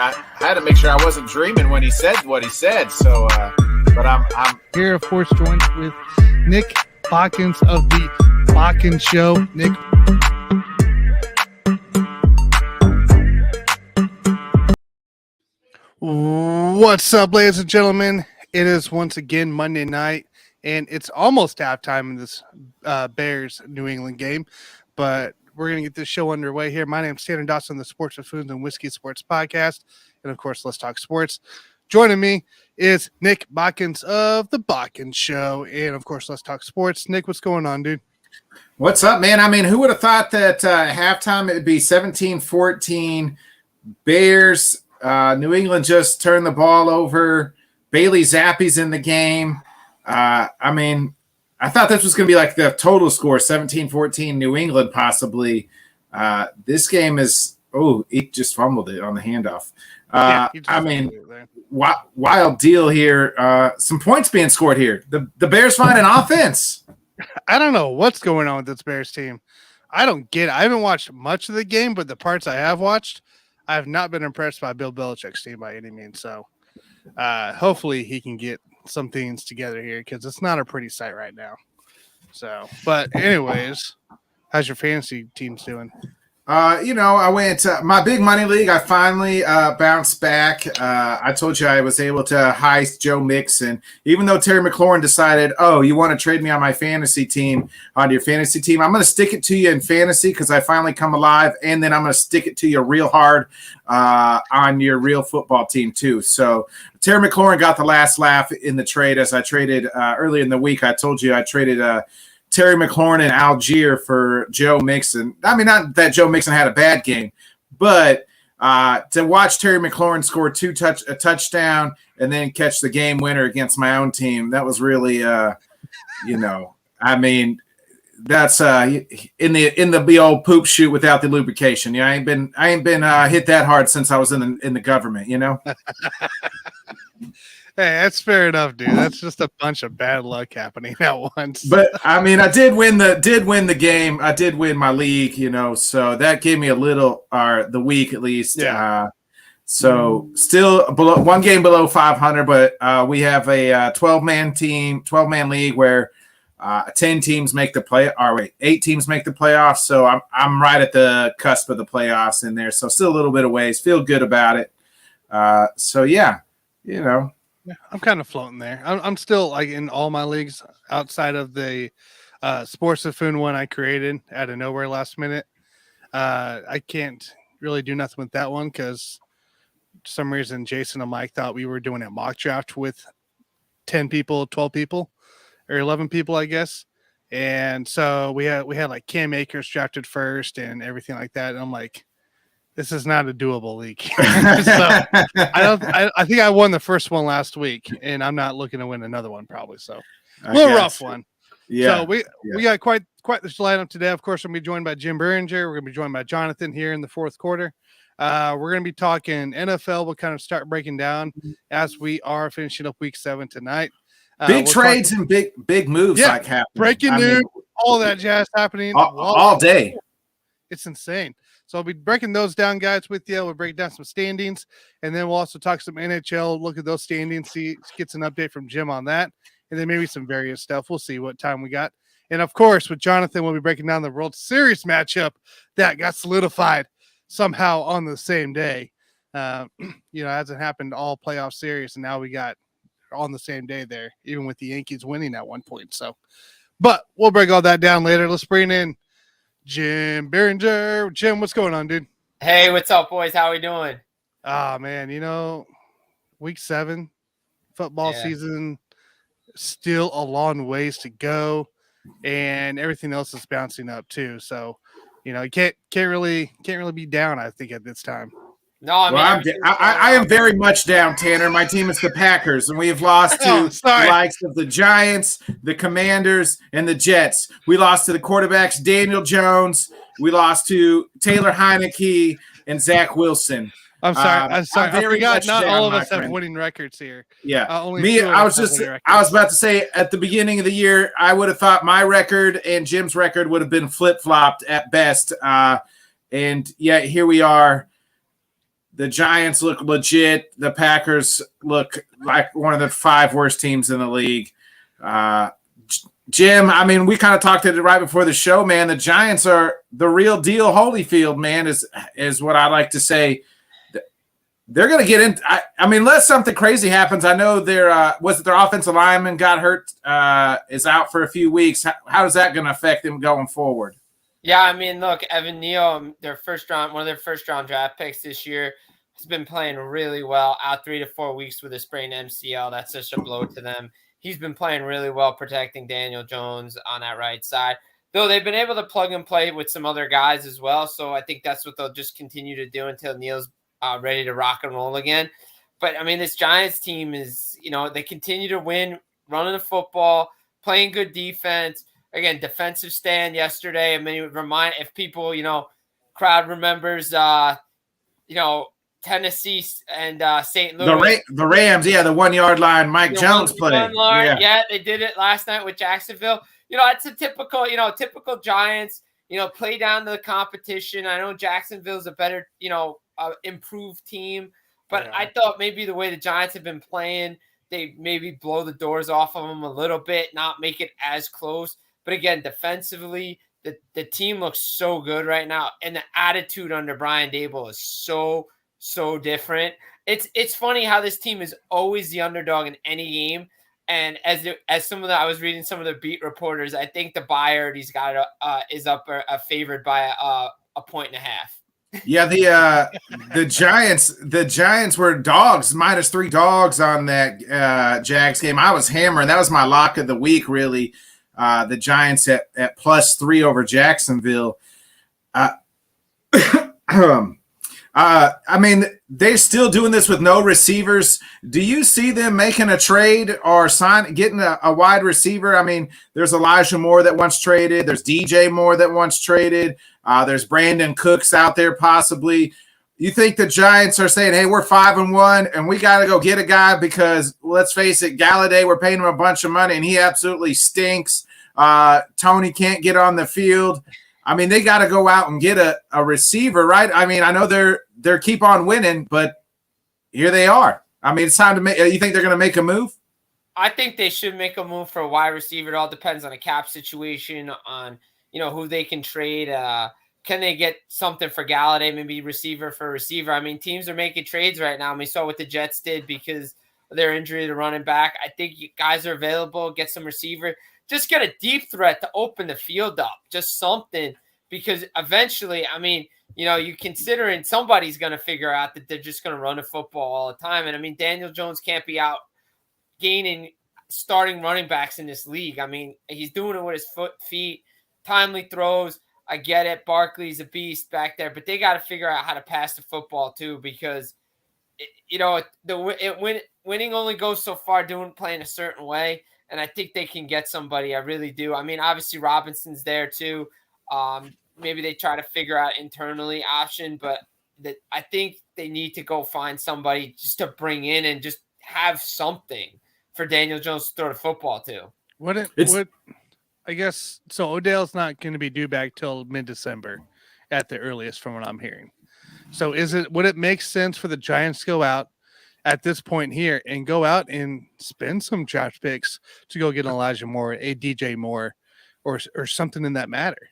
I had to make sure I wasn't dreaming when he said what he said. So, but I'm here, of course, joined with Nick Bodkins of the Bodkins Show. Nick. What's up, ladies and gentlemen? It is once again Monday night, and it's almost halftime in this Bears-New England game, but we're going to get this show underway here. My name's Tanner Dawson, the Sports Buffoons and Whiskey Sports Podcast, and of course, Let's Talk Sports. Joining me is Nick Bodkins of the Bodkins Show, and of course, Let's Talk Sports. Nick, what's going on, dude? What's up, man? I mean, who would have thought that halftime it would be 17-14 Bears? New England just turned the ball over. Bailey Zappe's in the game. I mean, I thought this was going to be like the total score, 17-14 New England possibly. This game is – he just fumbled it on the handoff. I mean, wild deal here. Some points being scored here. The Bears find an offense. I don't know what's going on with this Bears team. I don't get it. I haven't watched much of the game, but the parts I have watched, I have not been impressed by Bill Belichick's team by any means. So hopefully he can get some things together here because it's not a pretty sight right now. So, but anyways, how's your fantasy teams doing? I went my big money league. I finally bounced back. I told you I was able to heist Joe Mixon, even though Terry McLaurin decided, you want to trade me on my fantasy team, on your fantasy team. I'm going to stick it to you in fantasy because I finally come alive, and then I'm going to stick it to you real hard on your real football team too. So Terry McLaurin got the last laugh in the trade as I traded earlier in the week. I told you I traded Terry McLaurin and Algier for Joe Mixon. I mean, not that Joe Mixon had a bad game, but to watch Terry McLaurin score a touchdown and then catch the game winner against my own team, that was really, I mean, that's in the old poop chute without the lubrication. I ain't been hit that hard since I was in the government. Hey, that's fair enough, dude. That's just a bunch of bad luck happening at once. But I mean, I did win the game. I did win my league, so that gave me a little, the week at least. Yeah. So still one game below 500, but we have a 12-man league where 10 teams make the play. 8 teams make the playoffs. So I'm right at the cusp of the playoffs in there. So still a little bit of ways. Feel good about it. So yeah, Yeah, I'm kind of floating there. I'm still like in all my leagues outside of the Sports Buffoon one I created out of nowhere last minute. I can't really do nothing with that one because for some reason Jason and Mike thought we were doing a mock draft with 10 people, 12 people, or 11 people, I guess. And so we had like Cam Akers drafted first and everything like that. And I'm like, this is not a doable league. So I think I won the first one last week, and I'm not looking to win another one probably. So a little rough one. Yeah. So we got quite the lineup today. Of course, we're gonna be joined by Jim Behringer. We're gonna be joined by Jonathan here in the fourth quarter. We're gonna be talking NFL. We'll kind of start breaking down as we are finishing up week 7 tonight. Big trades and big moves like happening. Breaking news, all that jazz happening all day. It's insane. So I'll be breaking those down, guys, with you. We'll break down some standings, and then we'll also talk some NHL, look at those standings, get some update from Jim on that, and then maybe some various stuff. We'll see what time we got. And, of course, with Jonathan, we'll be breaking down the World Series matchup that got solidified somehow on the same day. It hasn't happened all playoff series, and now we got on the same day there, even with the Yankees winning at one point. So, but we'll break all that down later. Let's bring in Jim Behringer. Jim, what's going on, dude? Hey, what's up, boys? How we doing? Man, week 7 football season, still a long ways to go, and everything else is bouncing up too. So, you can't really be down, I think, at this time. No, I am very much down, Tanner. My team is the Packers, and we have lost to the likes of the Giants, the Commanders, and the Jets. We lost to the quarterbacks Daniel Jones. We lost to Taylor Heineke and Zach Wilson. I'm sorry. I forgot not all of us have winning records here. Yeah. I was about to say at the beginning of the year, I would have thought my record and Jim's record would have been flip-flopped at best. And yet here we are. the Giants look legit. The Packers look like one of the 5 worst teams in the league. Jim, I mean, we kind of talked it right before the show, man. The Giants are the real deal. Holyfield, man, is what I like to say. They're going to get in. I mean, unless something crazy happens. I know their offensive lineman got hurt, is out for a few weeks. How is that going to affect them going forward? Yeah, I mean, look, Evan Neal, one of their first round draft picks this year, has been playing really well. Out 3 to 4 weeks with a sprained MCL. That's such a blow to them. He's been playing really well, protecting Daniel Jones on that right side. Though they've been able to plug and play with some other guys as well. So I think that's what they'll just continue to do until Neal's ready to rock and roll again. But, I mean, this Giants team is, they continue to win, running the football, playing good defense. Again, defensive stand yesterday. I mean, remind if people, crowd remembers, Tennessee and St. Louis. The Rams, yeah, the 1 yard line. Mike Jones played. Yeah, they did it last night with Jacksonville. It's a typical Giants. Play down to the competition. I know Jacksonville's a better, improved team, but I thought maybe the way the Giants have been playing, they maybe blow the doors off of them a little bit, not make it as close. But again, defensively, the team looks so good right now, and the attitude under Brian Daboll is so different. It's funny how this team is always the underdog in any game. And as I was reading some of the beat reporters, I think the Bayard he's got is up favored by a 1.5. Yeah, the Giants were dogs, -3 dogs on that Jags game. I was hammering. That was my lock of the week, really. The Giants at +3 over Jacksonville. I mean, they're still doing this with no receivers. Do you see them making a trade or getting a wide receiver? I mean, there's Elijah Moore that once traded. There's DJ Moore that once traded. There's Brandon Cooks out there possibly. You think the Giants are saying, hey, we're 5-1 and we got to go get a guy because, let's face it, Galladay, we're paying him a bunch of money and he absolutely stinks. Tony can't get on the field. I mean, they got to go out and get a receiver, right? I mean, I know they're keep on winning, but here they are. I mean, it's time to make. You think they're going to make a move? I think they should make a move for a wide receiver. It all depends on a cap situation, on who they can trade. Can they get something for Galladay? Maybe receiver for receiver. I mean, teams are making trades right now. And we saw what the Jets did because of their injury to running back. I think guys are available. Get some receiver. Just get a deep threat to open the field up. Just something, because eventually, I mean, you considering somebody's going to figure out that they're just going to run the football all the time. And I mean, Daniel Jones can't be out gaining starting running backs in this league. I mean, he's doing it with his feet, timely throws. I get it. Barkley's a beast back there, but they got to figure out how to pass the football too, because winning only goes so far playing a certain way. And I think they can get somebody. I really do. I mean, obviously Robinson's there too. Maybe they try to figure out internally option, but I think they need to go find somebody just to bring in and just have something for Daniel Jones to throw the football to. I guess so. Odell's not going to be due back till mid-December at the earliest, from what I'm hearing. So would it make sense for the Giants to go out at this point here and go out and spend some draft picks to go get Elijah Moore, a DJ Moore, or something in that matter?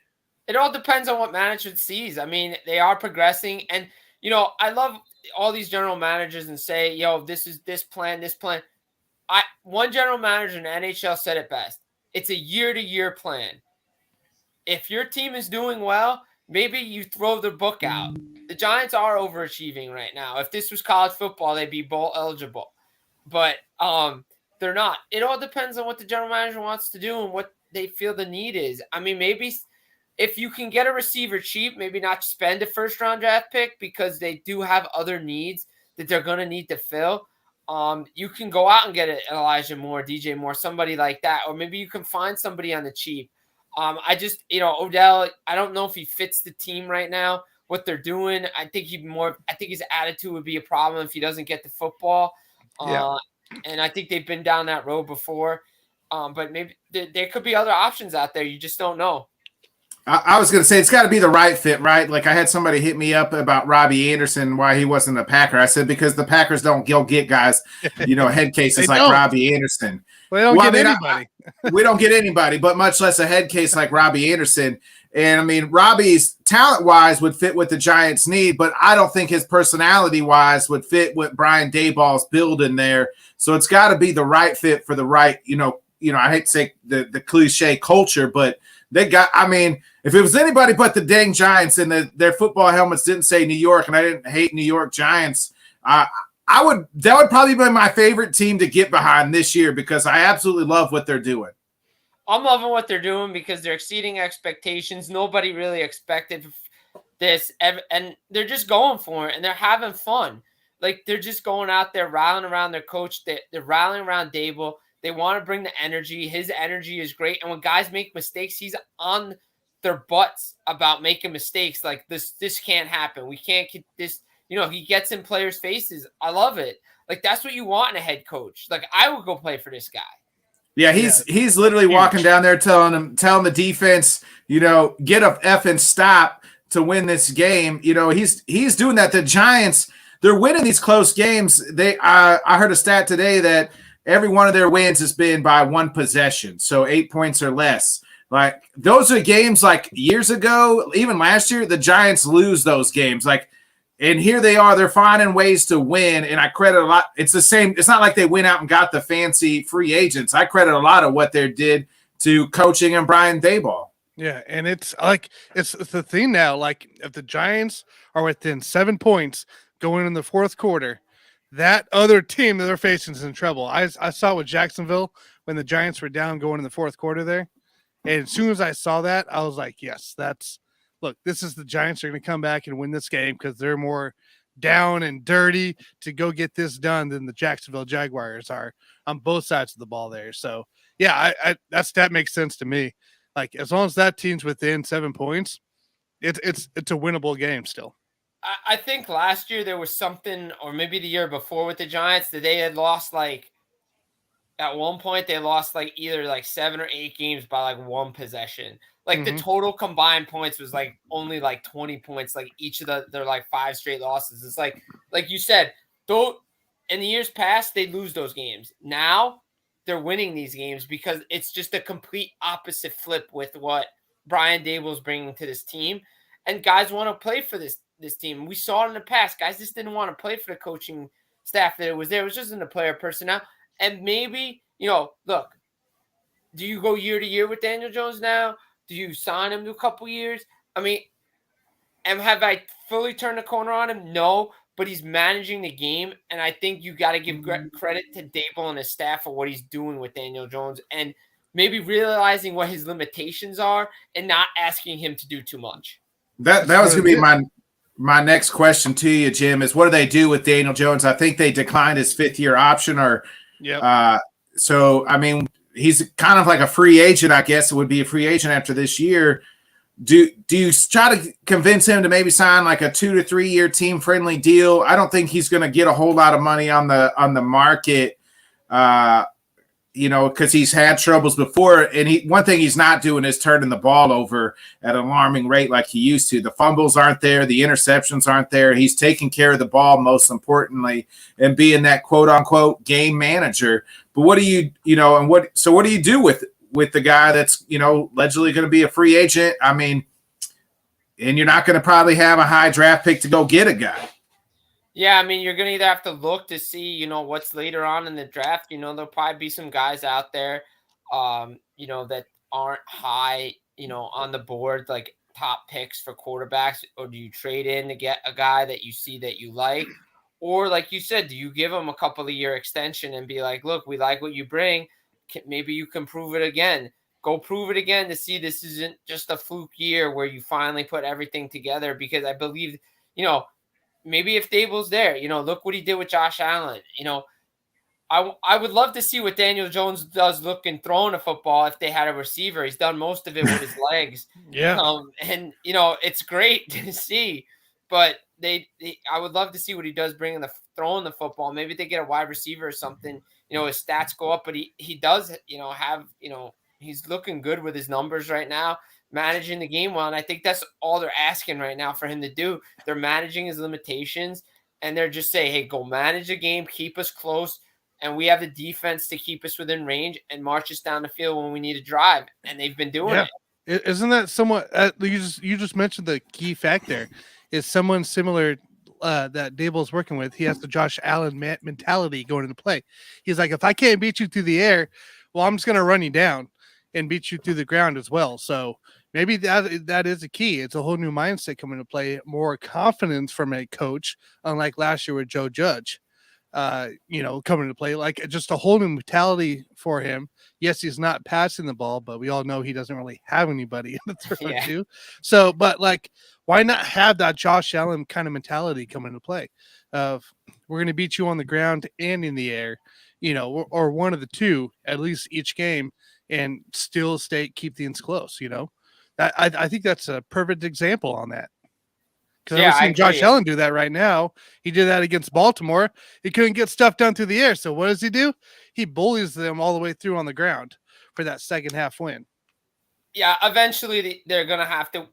It all depends on what management sees. I mean, they are progressing, and I love all these general managers and say, this is this plan. One general manager in the NHL said it best. It's a year-to-year plan. If your team is doing well, maybe you throw the book out. The Giants are overachieving right now. If this was college football, they'd be bowl eligible, but they're not. It all depends on what the general manager wants to do and what they feel the need is. I mean, maybe if you can get a receiver cheap, maybe not spend a first-round draft pick because they do have other needs that they're going to need to fill. You can go out and get an Elijah Moore, DJ Moore, somebody like that, or maybe you can find somebody on the cheap. Odell, I don't know if he fits the team right now, what they're doing. I think his attitude would be a problem if he doesn't get the football. And I think they've been down that road before. But maybe there could be other options out there. You just don't know. I was going to say it's got to be the right fit, right? Like I had somebody hit me up about Robbie Anderson, why he wasn't a Packer. I said because the Packers don't go get guys, head cases like don't. Robbie Anderson. They don't get anybody. We don't get anybody, but much less a head case like Robbie Anderson. And I mean, Robbie's talent-wise would fit what the Giants need, but I don't think his personality-wise would fit what Brian Daboll's building there. So it's got to be the right fit for the right, I hate to say the cliche culture, but they got. I mean, if it was anybody but the dang Giants and their football helmets didn't say New York, and I didn't hate New York Giants, that would probably be my favorite team to get behind this year because I absolutely love what they're doing. I'm loving what they're doing because they're exceeding expectations. Nobody really expected this, and they're just going for it, and they're having fun. Like, they're just going out there, rallying around their coach. They're rallying around Dable. They want to bring the energy. His energy is great. And when guys make mistakes, he's on their butts about making mistakes. Like, this can't happen. We can't get this. He gets in players' faces. I love it. Like, that's what you want in a head coach. Like, I would go play for this guy. Yeah, he's literally walking down there telling the defense, get a effing stop to win this game. He's doing that. The Giants, they're winning these close games. I heard a stat today that every one of their wins has been by one possession, so 8 points or less. Like, those are games like years ago, even last year, the Giants lose those games. Like, and here they are, they're finding ways to win. And I credit a lot. It's the same. It's not like they went out and got the fancy free agents. I credit a lot of what they did to coaching and Brian Daboll. Yeah. And it's like, it's the thing now. Like, if the Giants are within 7 points going in the fourth quarter, that other team that they're facing is in trouble. I saw with Jacksonville when the Giants were down going in the fourth quarter there. And as soon as I saw that, I was like, yes, look, this is the Giants are going to come back and win this game because they're more down and dirty to go get this done than the Jacksonville Jaguars are on both sides of the ball there. So, yeah, that makes sense to me. Like, as long as that team's within 7 points, it's a winnable game still. I think last year there was something, or maybe the year before with the Giants, that they had lost at one point they lost either 7 or 8 games by one possession. The total combined points was only 20 points, each of their 5 straight losses. It's like you said, though in the years past, they'd lose those games. Now they're winning these games because it's just a complete opposite flip with what Brian Daboll's bringing to this team. And guys want to play for this team. We saw it in the past. Guys just didn't want to play for the coaching staff that it was there. It was just in the player personnel. And maybe, look, do you go year to year with Daniel Jones now? Do you sign him to a couple years? I mean, have I fully turned the corner on him? No, but he's managing the game, and I think you got to give credit to Dable and his staff for what he's doing with Daniel Jones and maybe realizing what his limitations are and not asking him to do too much. That was going to be my next question to you, Jim, is what do they do with Daniel Jones? I think they declined his 5th-year option so, I mean, he's kind of like a free agent, I guess it would be a free agent after this year. Do you try to convince him to maybe sign a 2 to 3 year team friendly deal? I don't think he's going to get a whole lot of money on the market, because he's had troubles before. And one thing he's not doing is turning the ball over at an alarming rate like he used to. The fumbles aren't there. The interceptions aren't there. He's taking care of the ball, most importantly, and being that quote unquote game manager. But what do you do with the guy that's, allegedly going to be a free agent? I mean, and you're not going to probably have a high draft pick to go get a guy. Yeah, I mean, you're going to either have to look to see, what's later on in the draft. There'll probably be some guys out there, that aren't high, on the board, like top picks for quarterbacks. Or do you trade in to get a guy that you see that you like? Or like you said, do you give him a couple of year extension and be like, look, we like what you bring. Maybe you can prove it again. Go prove it again to see this isn't just a fluke year where you finally put everything together. Because I believe, maybe if Dable's there, look what he did with Josh Allen. I would love to see what Daniel Jones does looking throwing a football if they had a receiver. He's done most of it with his legs. Yeah. And it's great to see. But I would love to see what he does throwing the football. Maybe they get a wide receiver or something. His stats go up, but he does, have, he's looking good with his numbers right now. managing the game well. And I think that's all they're asking right now for him to do. They're managing his limitations, and they're just saying, hey, go manage the game, keep us close, and we have the defense to keep us within range and march us down the field when we need to drive. And they've been doing it. Isn't that somewhat? You just mentioned the key factor is someone similar that Dable's working with. He has the Josh Allen mentality going into play. He's like, if I can't beat you through the air, well, I'm just going to run you down and beat you through the ground as well. So maybe that is a key. It's a whole new mindset coming to play. More confidence from a coach, unlike last year with Joe Judge. Coming to play, like just a whole new mentality for him. Yes, he's not passing the ball, but we all know he doesn't really have anybody to throw it to. So, but like, why not have that Josh Allen kind of mentality come into play of we're going to beat you on the ground and in the air, or one of the two at least each game, and still keep things close. I think that's a perfect example on that. Because I'm seeing Josh Allen do that right now. He did that against Baltimore. He couldn't get stuff done through the air. So what does he do? He bullies them all the way through on the ground for that second half win. Yeah, eventually they're going to have to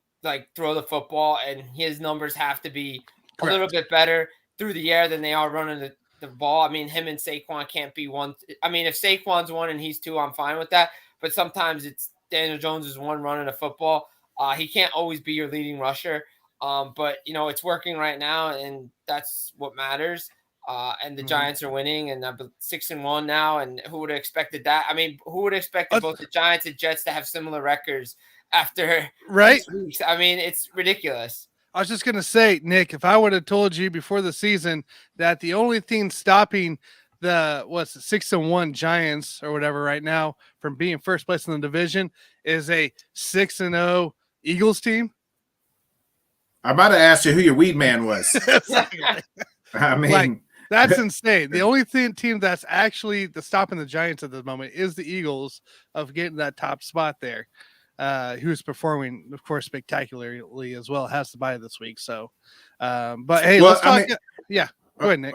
throw the football, and his numbers have to be a little bit better through the air than they are running the ball. I mean, him and Saquon can't be one. I mean, if Saquon's one and he's two, I'm fine with that. But sometimes it's Daniel Jones is one running the football. He can't always be your leading rusher. But it's working right now, and that's what matters. And the Giants are winning, and 6-1 now. And who would have expected that? I mean, who would have expected both the Giants and Jets to have similar records after 6 weeks? I mean, it's ridiculous. I was just gonna say, Nick, if I would have told you before the season that the only thing stopping the 6-1 Giants or whatever right now from being first place in the division is a 6-0 Eagles team. I'm about to ask you who your weed man was. I mean, that's insane. The only team that's actually stopping the Giants at the moment is the Eagles of getting that top spot there. Who's performing, of course, spectacularly as well. Has to buy this week. So, but hey, let's talk. Go ahead, Nick.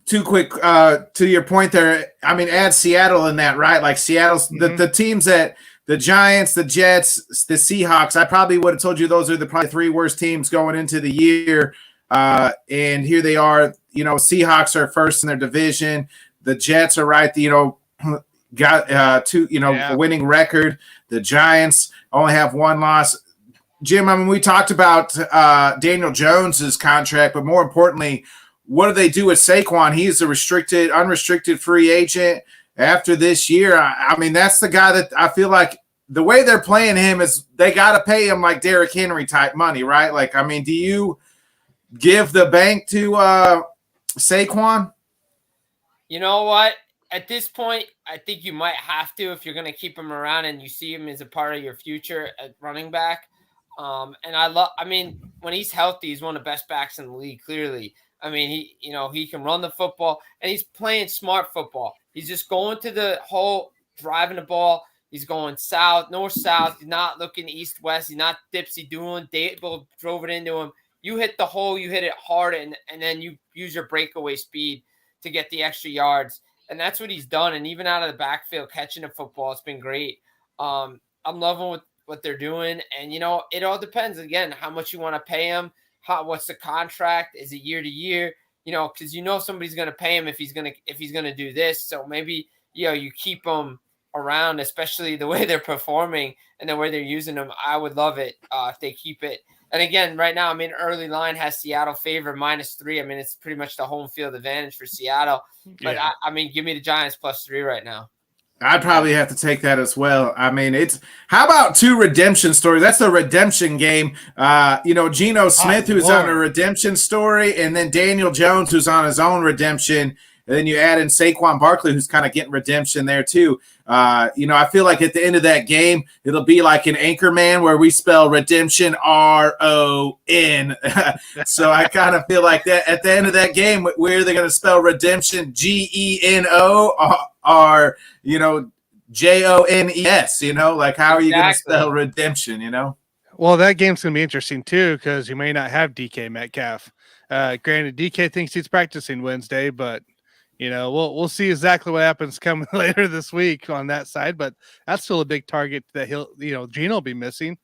Too quick to your point there. I mean, add Seattle in that, right? Like Seattle's the teams that. The Giants, the Jets, the Seahawks, I probably would have told you those are the probably three worst teams going into the year. And here they are. Seahawks are first in their division. The Jets are right, got two, a winning record. The Giants only have one loss. Jim, I mean, we talked about Daniel Jones's contract, but more importantly, what do they do with Saquon? He's a unrestricted free agent. After this year, I mean, that's the guy that I feel like the way they're playing him is they got to pay him like Derrick Henry type money, right? Like, I mean, do you give the bank to Saquon? You know what? At this point, I think you might have to if you're going to keep him around and you see him as a part of your future at running back. I mean, when he's healthy, he's one of the best backs in the league, clearly. I mean, he can run the football, and he's playing smart football. He's just going to the hole, driving the ball. He's going north-south. He's not looking east-west. He's not dipsy doing. Dable drove it into him. You hit the hole, you hit it hard, and then you use your breakaway speed to get the extra yards. And that's what he's done. And even out of the backfield, catching the football, it's been great. I'm loving what they're doing. And, it all depends, again, how much you want to pay him. What's the contract? Is it year to year? Because somebody's going to pay him if he's going to do this. So maybe you keep him around, especially the way they're performing and the way they're using them. I would love it if they keep it. And again, right now, I mean, early line has Seattle favored -3. I mean, it's pretty much the home field advantage for Seattle. But I mean, give me the Giants +3 right now. I'd probably have to take that as well. I mean, how about two redemption stories? That's the redemption game. Geno Smith, who's on a redemption story, and then Daniel Jones, who's on his own redemption. And then you add in Saquon Barkley, who's kind of getting redemption there too. I feel like at the end of that game, it'll be like an Anchorman where we spell redemption RON. So I kind of feel like that at the end of that game, we're either going to spell redemption GENO or JONES. Like how are you going to spell redemption? Well, that game's going to be interesting too because you may not have DK Metcalf. Granted, DK thinks he's practicing Wednesday, but we'll see exactly what happens coming later this week on that side. But that's still a big target that Geno will be missing.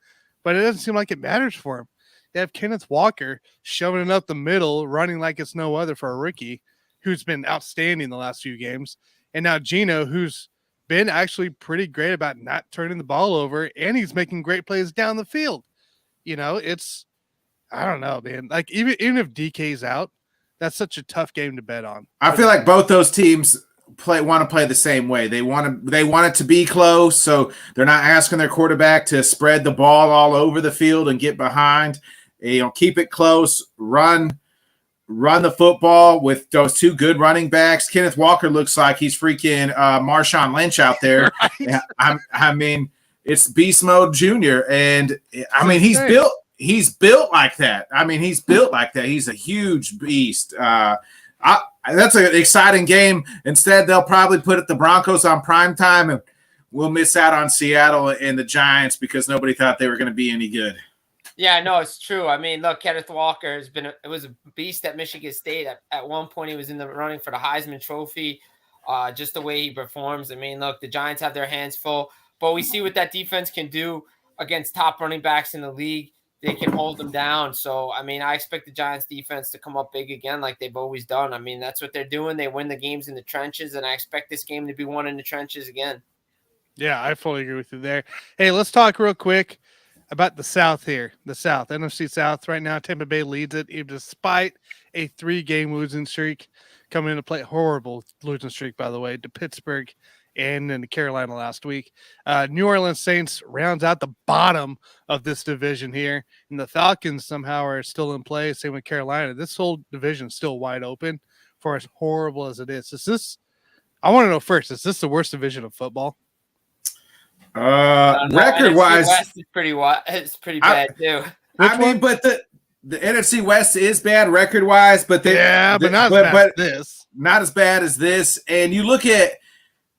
but it doesn't seem like it matters for him. They have Kenneth Walker shoving it up the middle, running like it's no other for a rookie who's been outstanding the last few games. And now Gino, who's been actually pretty great about not turning the ball over, and he's making great plays down the field. I don't know, man. Like even if DK's out, that's such a tough game to bet on. I feel like both those teams want to play the same way. They want it to be close, so they're not asking their quarterback to spread the ball all over the field and get behind. Keep it close, run the football with those two good running backs. Kenneth Walker looks like he's freaking Marshawn Lynch out there. Right. I mean, it's Beast Mode Jr. And I mean, he's built like that. He's a huge beast. That's an exciting game. Instead, they'll probably put the Broncos on primetime, and we'll miss out on Seattle and the Giants because nobody thought they were going to be any good. Yeah, no, it's true. I mean, look, Kenneth Walker was a beast at Michigan State. At one point, he was in the running for the Heisman Trophy. Just the way he performs. I mean, look, the Giants have their hands full, but we see what that defense can do against top running backs in the league. They can hold them down. So, I mean, I expect the Giants defense to come up big again like they've always done. I mean, that's what they're doing. They win the games in the trenches, and I expect this game to be won in the trenches again. Yeah, I fully agree with you there. Hey, let's talk real quick about the South here. The South, NFC South right now, Tampa Bay leads it despite a 3-game losing streak, coming into play. Horrible losing streak, by the way, to Pittsburgh and then to Carolina last week. New Orleans Saints rounds out the bottom of this division here, and the Falcons somehow are still in play. Same with Carolina. This whole division is still wide open for as horrible as it is. I want to know first, is this the worst division of football? Record wise, it's pretty bad too. But the NFC West is bad record wise, but but not as bad as this. Not as bad as this. And you look at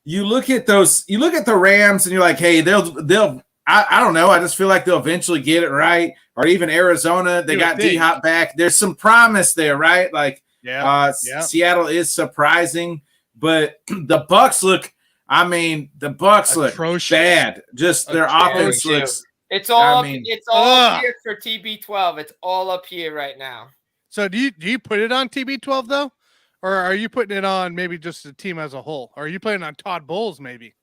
the Rams, and you're like, hey, they'll. I don't know. I just feel like they'll eventually get it right. Or even Arizona, they got D-Hop back. There's some promise there, right? Like, Seattle is surprising, but the Bucs look. I mean, the Bucs look bad. Just their offense looks. It's all up here for TB12. It's all up here right now. So do you put it on TB12 though, or are you putting it on maybe just the team as a whole? Or are you putting it on Todd Bowles maybe?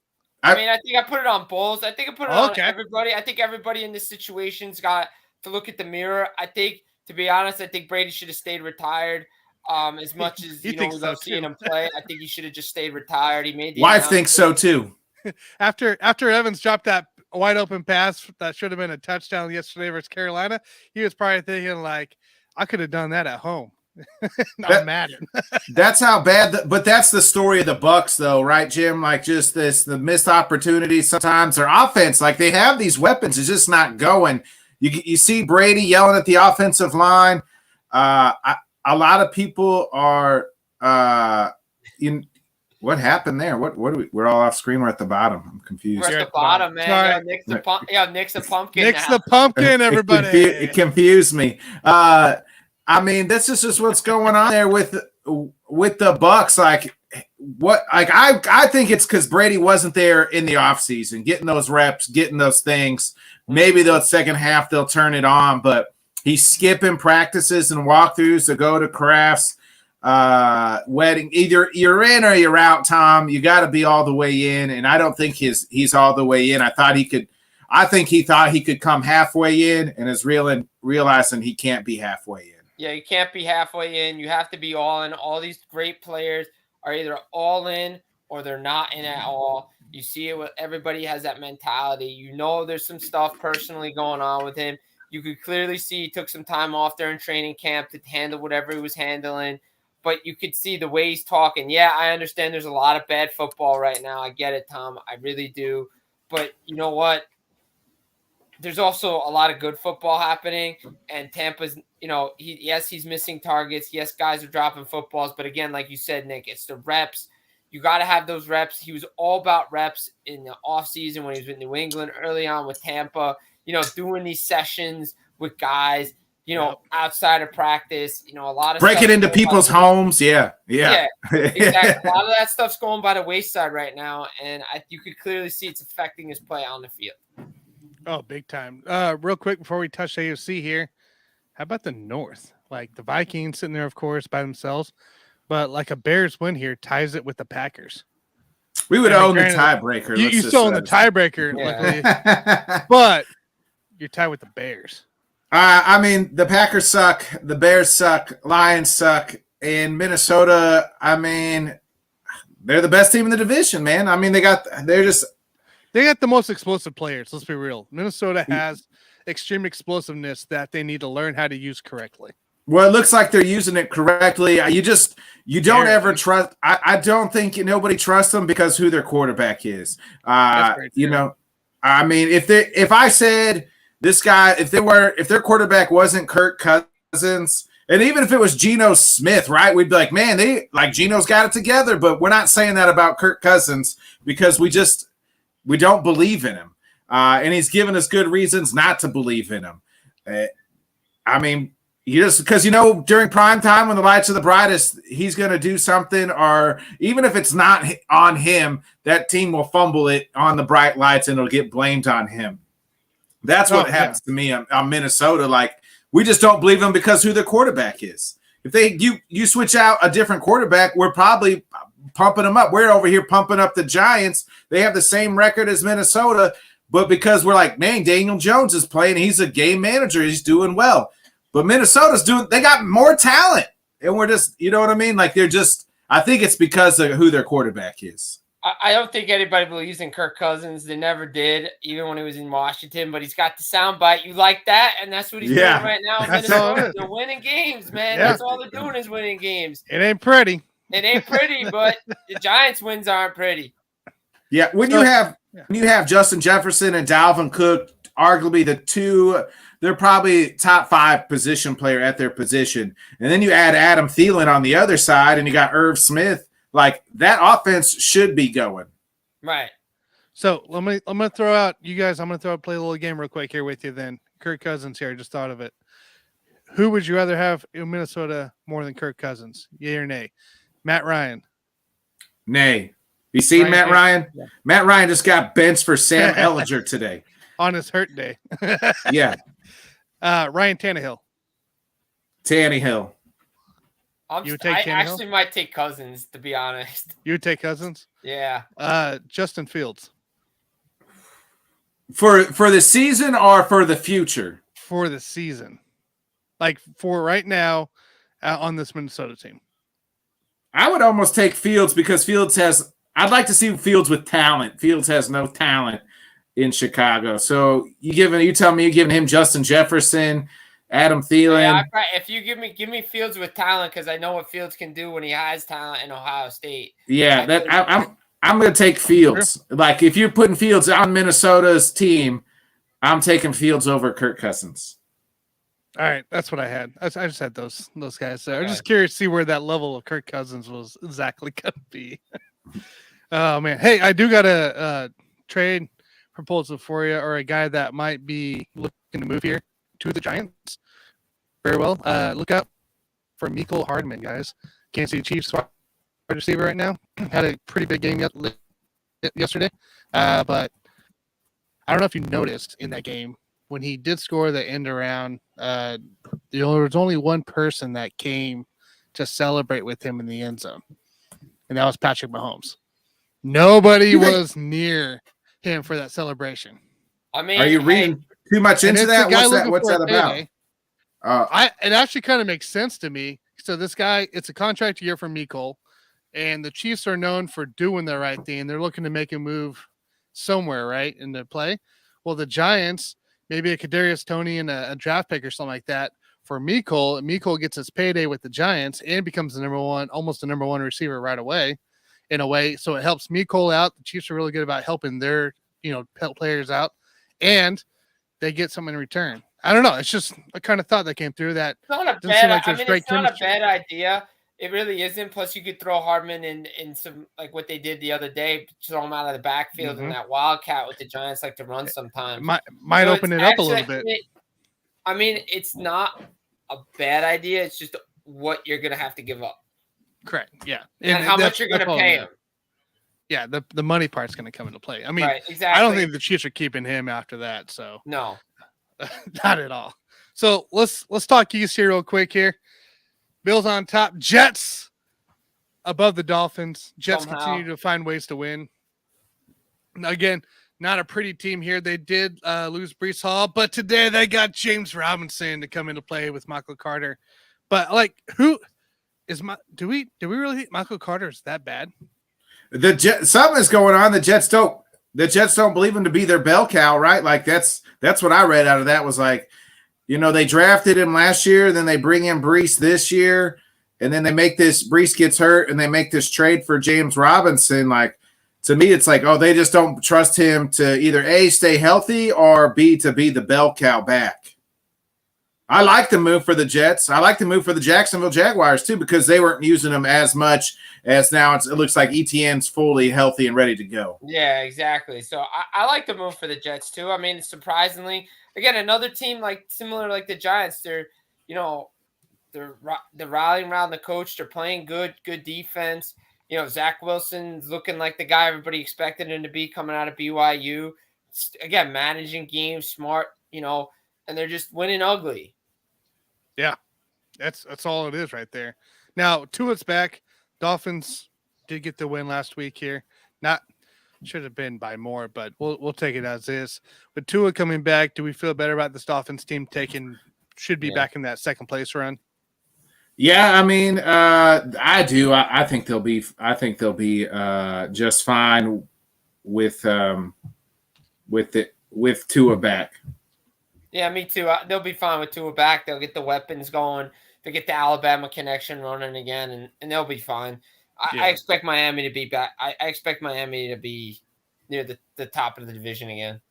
I think I put it on Bowles. I think I put it on everybody. I think everybody in this situation's got to look at the mirror. I think, to be honest, Brady should have stayed retired. As much as we love seeing him play, I think he should have just stayed retired. He made the wife thinks so too. After Evans dropped that wide open pass that should have been a touchdown yesterday versus Carolina, he was probably thinking like, I could have done that at home. Not Madden. That's how bad. But that's the story of the Bucs, though, right, Jim? Like just the missed opportunities. Sometimes their offense, like they have these weapons, is just not going. You see Brady yelling at the offensive line. A lot of people are what happened there? What are we? We're all off screen. We're at the bottom. I'm confused. We're at the bottom, man. Nick's the pumpkin. Nick's the pumpkin, everybody. It confused me. I mean, this is just what's going on there with the Bucs. Like what? Like I think it's because Brady wasn't there in the offseason, getting those reps, getting those things. Maybe the second half they'll turn it on, but he's skipping practices and walkthroughs to go to Kraft's wedding. Either you're in or you're out, Tom. You got to be all the way in, and I don't think he's all the way in. I think he thought he could come halfway in, and is realizing he can't be halfway in. Yeah, you can't be halfway in. You have to be all in. All these great players are either all in or they're not in at all. You see it with everybody has that mentality. You know there's some stuff personally going on with him. You could clearly see he took some time off during training camp to handle whatever he was handling. But you could see the way he's talking. Yeah, I understand there's a lot of bad football right now. I get it, Tom. I really do. But you know what? There's also a lot of good football happening. And Tampa's, he's missing targets. Yes, guys are dropping footballs. But again, like you said, Nick, it's the reps. You got to have those reps. He was all about reps in the offseason when he was with New England, early on with Tampa, doing these sessions with guys, outside of practice, a lot of breaking into people's homes. Yeah, exactly. A lot of that stuff's going by the wayside right now. And you could clearly see it's affecting his play on the field. Oh, big time. Real quick before we touch AFC here, how about the North? Like the Vikings sitting there, of course, by themselves, but like a Bears win here ties it with the Packers. We would And own the granted, tiebreaker. You still own the tiebreaker, luckily, but you're tied with the Bears. I mean, the Packers suck. The Bears suck. Lions suck. And Minnesota, I mean, they're the best team in the division, man. I mean, they got the most explosive players. Let's be real. Minnesota has extreme explosiveness that they need to learn how to use correctly. Well, it looks like they're using it correctly. You don't ever trust. I don't think nobody trusts them because who their quarterback is. You know, I mean, if I said this guy, if their quarterback wasn't Kirk Cousins, and even if it was Geno Smith, right, we'd be like, man, Geno's got it together. But we're not saying that about Kirk Cousins because we don't believe in him, and he's given us good reasons not to believe in him. I mean. Because during prime time when the lights are the brightest, he's going to do something, or even if it's not on him, that team will fumble it on the bright lights and it'll get blamed on him. That's what happens to me on Minnesota. Like, we just don't believe him because who their quarterback is. If you switch out a different quarterback, we're probably pumping them up. We're over here pumping up the Giants. They have the same record as Minnesota, but because we're like, man, Daniel Jones is playing. He's a game manager. He's doing well. But Minnesota's they got more talent. And we're just, you know what I mean? Like I think it's because of who their quarterback is. I don't think anybody believes in Kirk Cousins. They never did, even when he was in Washington. But he's got the soundbite. You like that? And that's what he's doing right now. Minnesota. They're winning games, man. Yeah. That's all they're doing is winning games. It ain't pretty. But the Giants' wins aren't pretty. Yeah, when you have Justin Jefferson and Dalvin Cook, arguably the two – they're probably top 5 position player at their position. And then you add Adam Thielen on the other side, and you got Irv Smith. Like, that offense should be going. Right. So I'm gonna throw out you guys. I'm gonna play a little game real quick here with you. Then Kirk Cousins here. I just thought of it. Who would you rather have in Minnesota more than Kirk Cousins? Yay or nay? Matt Ryan. Nay. You seen Matt Ryan? Yeah. Matt Ryan just got benched for Sam Ellinger today on his hurt day. Yeah. Ryan Tannehill. I actually might take Cousins, to be honest. You would take Cousins? Yeah. Justin Fields. For the season or for the future? For the season. Like for right now on this Minnesota team. I would almost take Fields because I'd like to see Fields with talent. Fields has no talent in Chicago. So you tell me you're giving him Justin Jefferson, Adam Thielen. Yeah, if you give me Fields with talent, because I know what Fields can do when he has talent in Ohio State. Yeah, I'm going to take Fields. Sure. Like if you're putting Fields on Minnesota's team, I'm taking Fields over Kirk Cousins. All right, that's what I had. I just had those guys there. I'm just curious to see where that level of Kirk Cousins was exactly going to be. Oh man, hey, I do got a trade proposal for you, or a guy that might be looking to move here to the Giants. Very well. Look out for Mecole Hardman, guys. Kansas City Chiefs wide receiver right now. Had a pretty big game yesterday. But I don't know if you noticed in that game when he did score the end around, there was only one person that came to celebrate with him in the end zone, and that was Patrick Mahomes. Nobody was near him for that celebration. I mean, are you reading too much into that? What's that about? It actually kind of makes sense to me. So this guy, it's a contract year for Mecole, and the Chiefs are known for doing the right thing. They're looking to make a move somewhere, right, in the play. Well, the Giants, maybe a Kadarius Toney and a draft pick or something like that for Mecole. Mecole gets his payday with the Giants and becomes almost the number one receiver right away. In a way, so it helps Mecole out. The Chiefs are really good about helping their, players out, and they get something in return. I don't know. It's just a kind of thought that came through that. It's not a bad. It's not a bad idea. It really isn't. Plus, you could throw Hardman in some like what they did the other day, throw him out of the backfield and that wildcat with the Giants like to run sometimes. Might open it up a little bit. I mean, it's not a bad idea. It's just what you're gonna have to give up. Correct. Yeah. And how much you're going to pay him. Yeah, the money part's going to come into play. I mean, Right, exactly. I don't think the Chiefs are keeping him after that. So No. not at all. So let's talk East here real quick here. Bills on top, Jets above the Dolphins. Jets Somehow. continue to find ways to win. Again, not a pretty team here. They did lose Brees Hall, but today they got James Robinson to come into play with Michael Carter. But like, who is do we really think Michael Carter is that bad? Something is going on. The Jets don't believe him to be their bell cow, right? Like that's what I read out of that was like, they drafted him last year, then they bring in Brees this year, and then they make this Brees gets hurt, and they make this trade for James Robinson. Like, to me, it's like, oh, they just don't trust him to either A, stay healthy, or B, to be the bell cow back. I like the move for the Jets. I like the move for the Jacksonville Jaguars, too, because they weren't using him as much as now it looks like ETN's fully healthy and ready to go. Yeah, exactly. So I like the move for the Jets, too. I mean, surprisingly, again, another team similar like the Giants, they're rallying around the coach. They're playing good defense. Zach Wilson's looking like the guy everybody expected him to be coming out of BYU. Again, managing games, smart, and they're just winning ugly. Yeah, that's all it is right there. Now, Tua's back. Dolphins did get the win last week here. Not should have been by more, but we'll take it as is. With Tua coming back, do we feel better about this Dolphins team should be back in that second place run? Yeah, I mean, I do. I think they'll be. Just fine with Tua back. Yeah, me too. They'll be fine with Tua back. They'll get the weapons going. They'll get the Alabama connection running again, and they'll be fine. I expect Miami to be back. I expect Miami to be near the top of the division again.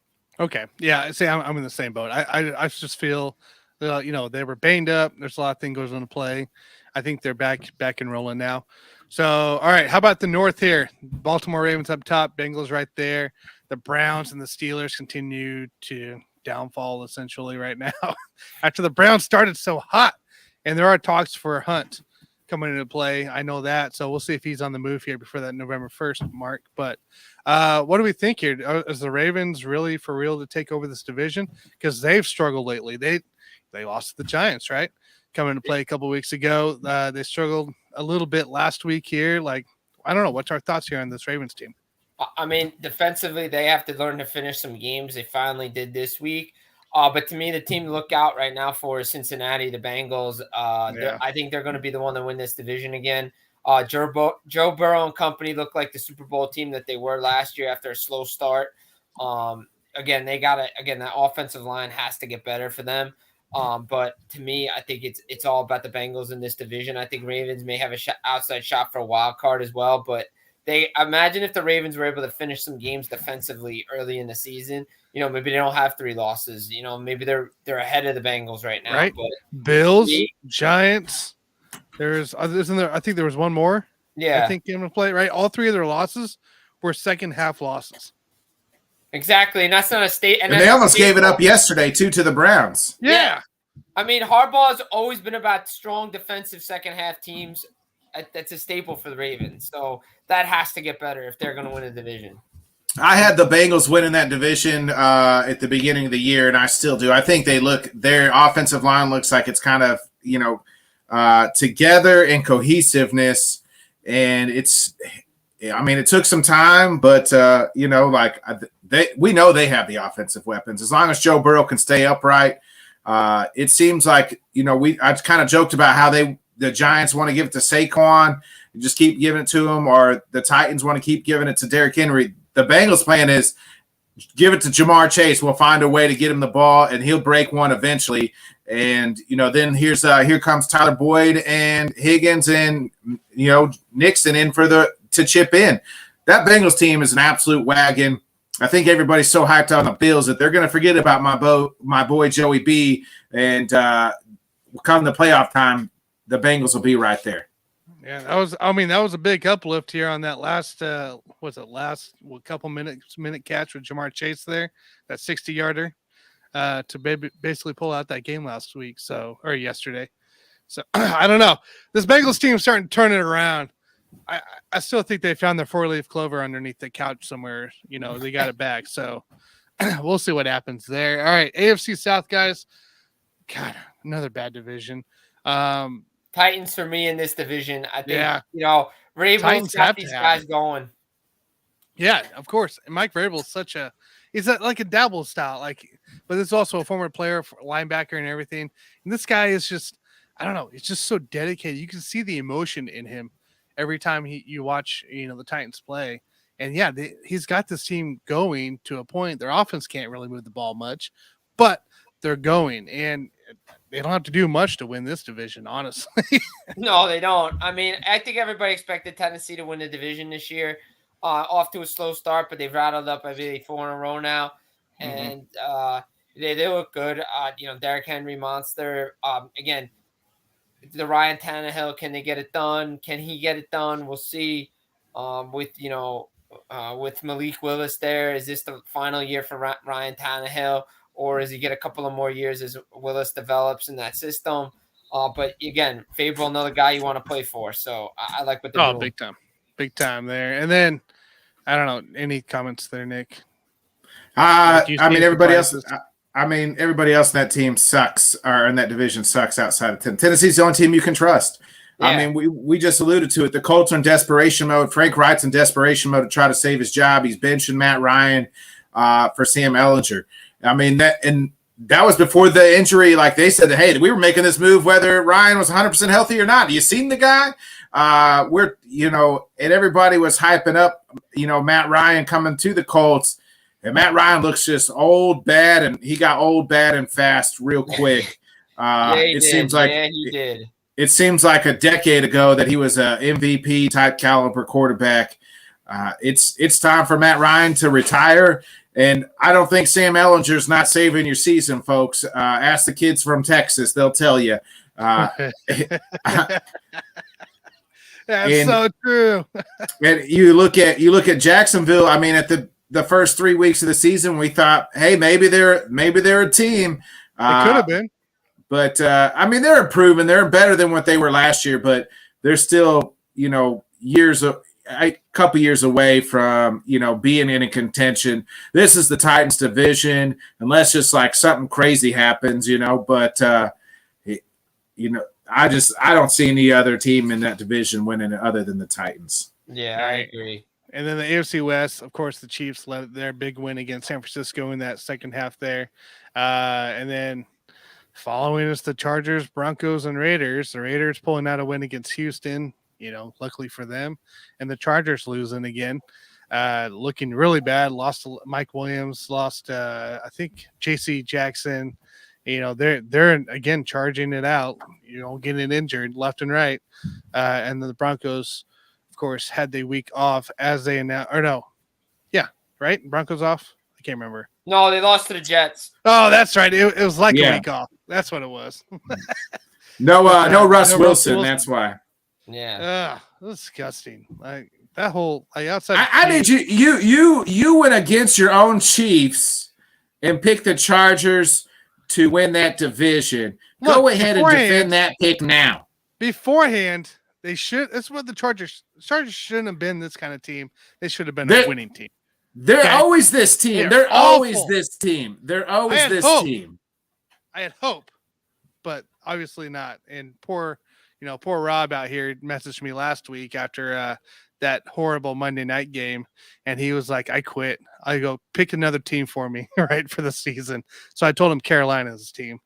Okay. Yeah. See, I'm in the same boat. I just feel, they were banged up. There's a lot of things goes into play. I think they're back and rolling now. So, all right. How about the North here? Baltimore Ravens up top, Bengals right there. The Browns and the Steelers continue to downfall essentially right now after the Browns started so hot, and there are talks for Hunt coming into play. I know that. So we'll see if he's on the move here before that November 1st mark. But what do we think here? Is the Ravens really for real to take over this division? Because they've struggled lately. They lost to the Giants, right? Coming into play a couple weeks ago. They struggled a little bit last week here. Like, I don't know. What's our thoughts here on this Ravens team? I mean, defensively, they have to learn to finish some games. They finally did this week. But to me, the team to look out right now for is Cincinnati, the Bengals. I think they're going to be the one to win this division again. Joe Burrow and company look like the Super Bowl team that they were last year after a slow start. Again, that offensive line has to get better for them. But to me, I think it's all about the Bengals in this division. I think Ravens may have a outside shot for a wild card as well, but imagine if the Ravens were able to finish some games defensively early in the season. Maybe they don't have 3 losses. Maybe they're ahead of the Bengals right now. Right. But Bills, Giants. Isn't there? I think there was one more. Yeah. I think came to play. Right. All 3 of their losses were second half losses. Exactly, and that's not a state. And they almost gave it up yesterday too to the Browns. Yeah. I mean, Harbaugh has always been about strong defensive second half teams. That's a staple for the Ravens. So that has to get better if they're going to win a division. I had the Bengals winning that division at the beginning of the year, and I still do. I think their offensive line looks like it's kind of, together and cohesiveness. And it took some time, but, we know they have the offensive weapons. As long as Joe Burrow can stay upright, it seems like, I kind of joked about how the Giants want to give it to Saquon and just keep giving it to him, or the Titans want to keep giving it to Derrick Henry. The Bengals plan is give it to Jamar Chase. We'll find a way to get him the ball, and he'll break one eventually. And, then here comes Tyler Boyd and Higgins and, Nixon in to chip in. That Bengals team is an absolute wagon. I think everybody's so hyped on the Bills that they're going to forget about my boy Joey B. And come the playoff time, the Bengals will be right there. Yeah, that was a big uplift here on that last couple minute catch with Jamar Chase there, that 60-yarder to basically pull out that game last week, or yesterday. So I don't know. This Bengals team is starting to turn it around. I still think they found their 4-leaf clover underneath the couch somewhere. They got it back. So we'll see what happens there. All right, AFC South guys. God, another bad division. Titans for me in this division. I think Vrabel's Titans got have to these have guys it. going. Yeah, of course. And Mike Vrabel is he's like a dabble style, but it's also a former player, linebacker, and everything. And this guy is just, I don't know, he's just so dedicated. You can see the emotion in him every time you watch, the Titans play. And yeah, he's got this team going to a point. Their offense can't really move the ball much, but they're going, and they don't have to do much to win this division, honestly. No, they don't. I mean, I think everybody expected Tennessee to win the division this year. Off to a slow start, but they've rattled up, I believe, 4 in a row now. And they look good. Derrick Henry, monster. Again, the Ryan Tannehill, can they get it done? Can he get it done? We'll see. With Malik Willis there, is this the final year for Ryan Tannehill, or does he get a couple of more years as Willis develops in that system? But again, Favorable, another guy you want to play for. So I like what they're doing. Big time there. And then I don't know, any comments there, Nick? Everybody else. Everybody else in that team sucks, or in that division sucks outside of Tennessee. Tennessee's the only team you can trust. Yeah. We just alluded to it. The Colts are in desperation mode. Frank Wright's in desperation mode to try to save his job. He's benching Matt Ryan for Sam Ehlinger. That was before the injury. Like they said, hey, we were making this move whether Ryan was 100% healthy or not. You seen the guy? And everybody was hyping up, Matt Ryan coming to the Colts. And Matt Ryan looks just old, bad, and he got old, bad, and fast real quick. He did. It seems like a decade ago that he was a MVP type caliber quarterback. It's time for Matt Ryan to retire. And I don't think Sam Ehlinger's not saving your season, folks. Ask the kids from Texas; they'll tell you. That's so true. And you look at Jacksonville. I mean, at the first 3 weeks of the season, we thought, hey, maybe they're a team. It could have been. But they're improving. They're better than what they were last year, but they're still, a couple years away from, being in a contention. This is the Titans division, unless just like something crazy happens, but I don't see any other team in that division winning it other than the Titans. Yeah, I agree. And then the AFC West, of course, the Chiefs led their big win against San Francisco in that second half there. And then following us, the Chargers, Broncos, and Raiders. The Raiders pulling out a win against Houston, luckily for them. And the Chargers losing again, looking really bad. Lost to Mike Williams, lost, I think, J.C. Jackson. They're again charging it out, getting injured left and right. And then the Broncos, of course, had the week off as they announced, or no. Yeah, right? Broncos off? I can't remember. No, they lost to the Jets. Oh, that's right. It was like a week off. That's what it was. No Russ Wilson. That's why. Yeah. Disgusting. Like that whole outside. I need you went against your own Chiefs and picked the Chargers to win that division. Go ahead and defend that pick now. Beforehand, they should. That's what the Chargers shouldn't have been this kind of team. They should have been a winning team. They're always this team. They're always this team. They're always this team. I had hope, but obviously not. And poor Rob out here messaged me last week after that horrible Monday night game, and he was like, "I quit." I go, "Pick another team for me, right, for the season." So I told him Carolina's his team.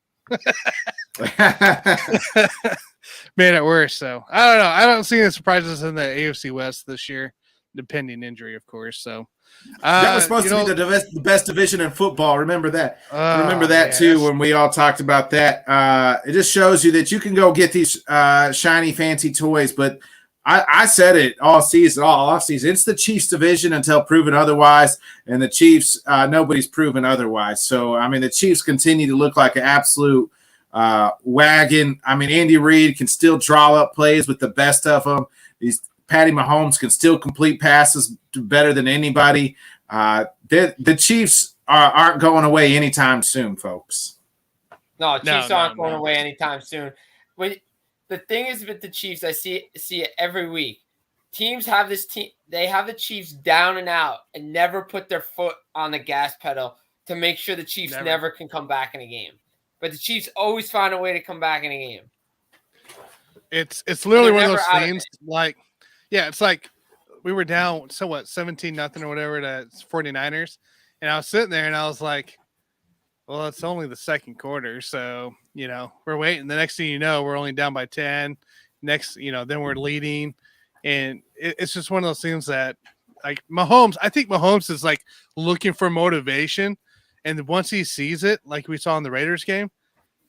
Made it worse. So I don't know. I don't see any surprises in the AFC West this year, depending injury, of course. So that was supposed to be the best division in football. Remember that. Remember that too. When we all talked about that, it just shows you that you can go get these shiny, fancy toys. But I said it all season, all off season. It's the Chiefs division until proven otherwise, and the Chiefs nobody's proven otherwise. So the Chiefs continue to look like an absolute wagon. Andy Reid can still draw up plays with the best of them. Patty Mahomes can still complete passes better than anybody. The Chiefs aren't going away anytime soon, folks. No, Chiefs aren't going away anytime soon. The thing is with the Chiefs, I see it every week. teams have this team. They have the Chiefs down and out and never put their foot on the gas pedal to make sure the Chiefs never can come back in a game. But the Chiefs always find a way to come back in a game. It's literally one of those things. Like, yeah, it's like we were down 17-0 or whatever to 49ers, and I was sitting there and I was like, well, it's only the second quarter, so we're waiting. The next thing you know, we're only down by 10. Next, then we're leading. And it's just one of those things that, like, I think Mahomes is like looking for motivation. And once he sees it, like we saw in the Raiders game,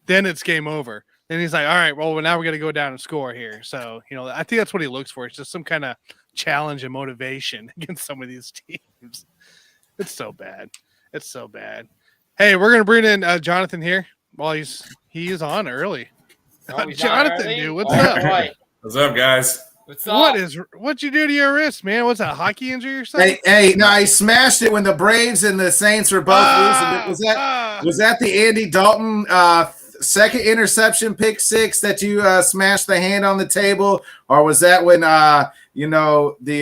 then it's game over. Then he's like, all right, well, now we're going to go down and score here. So, I think that's what he looks for. It's just some kind of challenge and motivation against some of these teams. It's so bad. It's so bad. Hey, we're going to bring in Jonathan here. Well, he is on early. Jonathan, dude, what's up? Right. What's up, guys? What's up? What'd you do to your wrist, man? What's that, a hockey injury or something? Hey, no, I smashed it when the Braves and the Saints were both losing. Was that the Andy Dalton second interception pick six that you smashed the hand on the table, or was that when the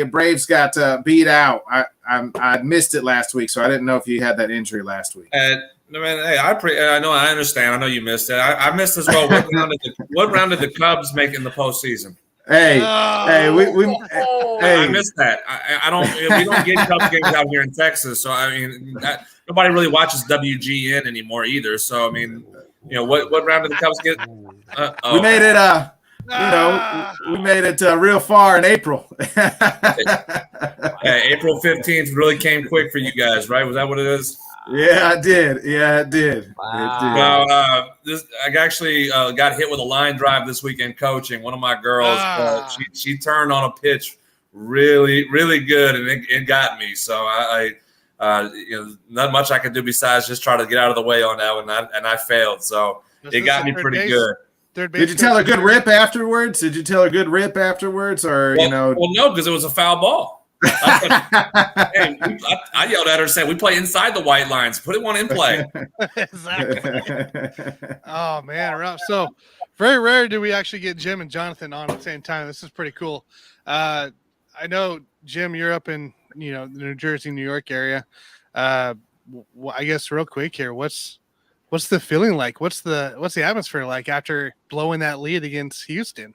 Braves got beat out? I missed it last week, so I didn't know if you had that injury last week. No, man, hey, I understand. I know you missed it. I missed as well. What round did the Cubs make in the postseason? Hey, I missed that. I don't. We don't get Cubs games out here in Texas, so I mean, nobody really watches WGN anymore either. So I mean, what round did the Cubs get? We made it. We made it real far in April. April 15th really came quick for you guys, right? Was that what it is? Yeah, I did. Yeah, it did. Wow. Well, I actually got hit with a line drive this weekend coaching. One of my girls, she turned on a pitch really, really good, and it got me. So not much I could do besides just try to get out of the way on that one, and I failed. So it got me pretty good. Did you tell a good rip afterwards? Or Well, no, because it was a foul ball. I yelled at her and said, "We play inside the white lines. Put one in play." Exactly. Oh man! So very rare do we actually get Jim and Jonathan on at the same time. This is pretty cool. I know, Jim, you're up in the New Jersey, New York area. I guess real quick here, what's the feeling like? What's the atmosphere like after blowing that lead against Houston?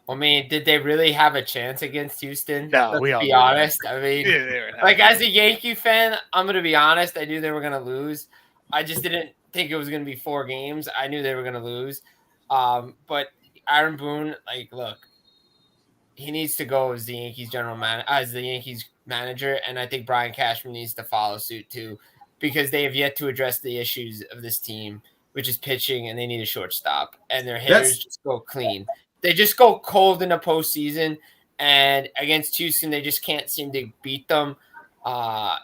I mean, did they really have a chance against Houston? No, Let's be honest. I mean, as a Yankee fan, I'm going to be honest. I knew they were going to lose. I just didn't think it was going to be 4 games. I knew they were going to lose. But Aaron Boone, look, he needs to go as the Yankees manager, and I think Brian Cashman needs to follow suit too, because they have yet to address the issues of this team, which is pitching, and they need a shortstop, and their hitters just go clean. They just go cold in the postseason, and against Houston, they just can't seem to beat them.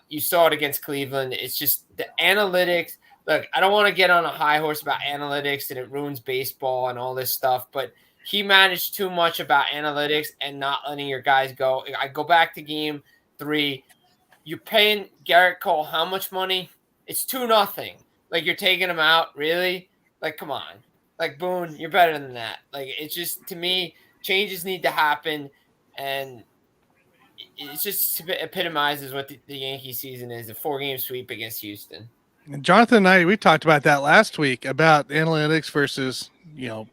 You saw it against Cleveland. It's just the analytics. Look, I don't want to get on a high horse about analytics and it ruins baseball and all this stuff, but he managed too much about analytics and not letting your guys go. I go back to game 3. You're paying Garrett Cole how much money? It's 2-0. You're taking him out, really? Come on. Boone, you're better than that. It's just, to me, changes need to happen, and it just epitomizes what the Yankee season is, a 4-game sweep against Houston. And Jonathan and I, we talked about that last week, about analytics versus,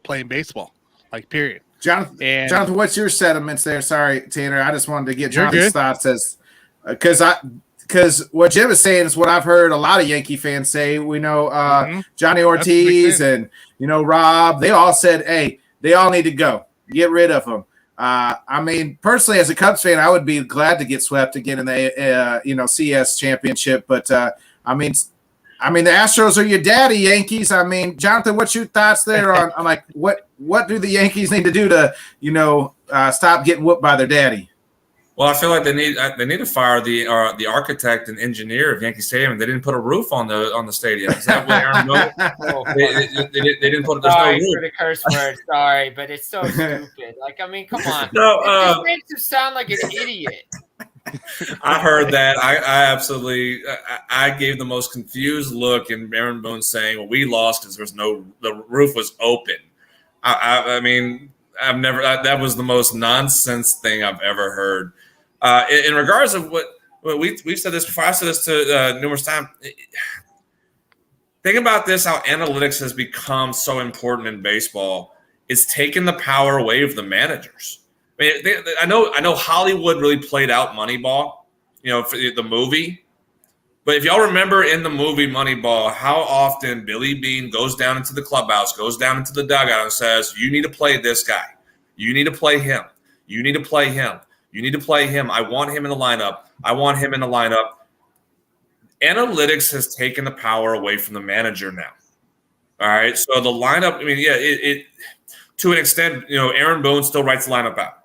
playing baseball, period. Jonathan, what's your sentiments there? Sorry, Tanner, I just wanted to get Jonathan's thoughts because what Jim is saying is what I've heard a lot of Yankee fans say. We know Johnny Ortiz and Rob. They all said, "Hey, they all need to go. Get rid of them." I mean, personally, as a Cubs fan, I would be glad to get swept again in the CS championship. But I mean, the Astros are your daddy, Yankees. I mean, Jonathan, what's your thoughts there on what do the Yankees need to do to stop getting whooped by their daddy? Well, I feel like they need to fire the architect and engineer of Yankee Stadium. They didn't put a roof on the stadium. Is that what Aaron Miller? They didn't put. There's Sorry no roof. for the curse word. Sorry, but it's so stupid. I mean, come on. No, it just makes him sound like an idiot. I heard that. I absolutely. I gave the most confused look, and Aaron Boone saying, "Well, we lost because the roof was open." I mean, I've never. That was the most nonsense thing I've ever heard. In regards of what we've said this before, I said this to numerous times. Think about this: how analytics has become so important in baseball. It's taken the power away of the managers. I mean, I know Hollywood really played out Moneyball, for the movie. But if y'all remember in the movie Moneyball, how often Billy Beane goes down into the clubhouse, goes down into the dugout and says, you need to play this guy. You need to play him. You need to play him. You need to play him. I want him in the lineup. I want him in the lineup. Analytics has taken the power away from the manager now. All right. So the lineup, I mean, yeah, it to an extent, Aaron Boone still writes the lineup out.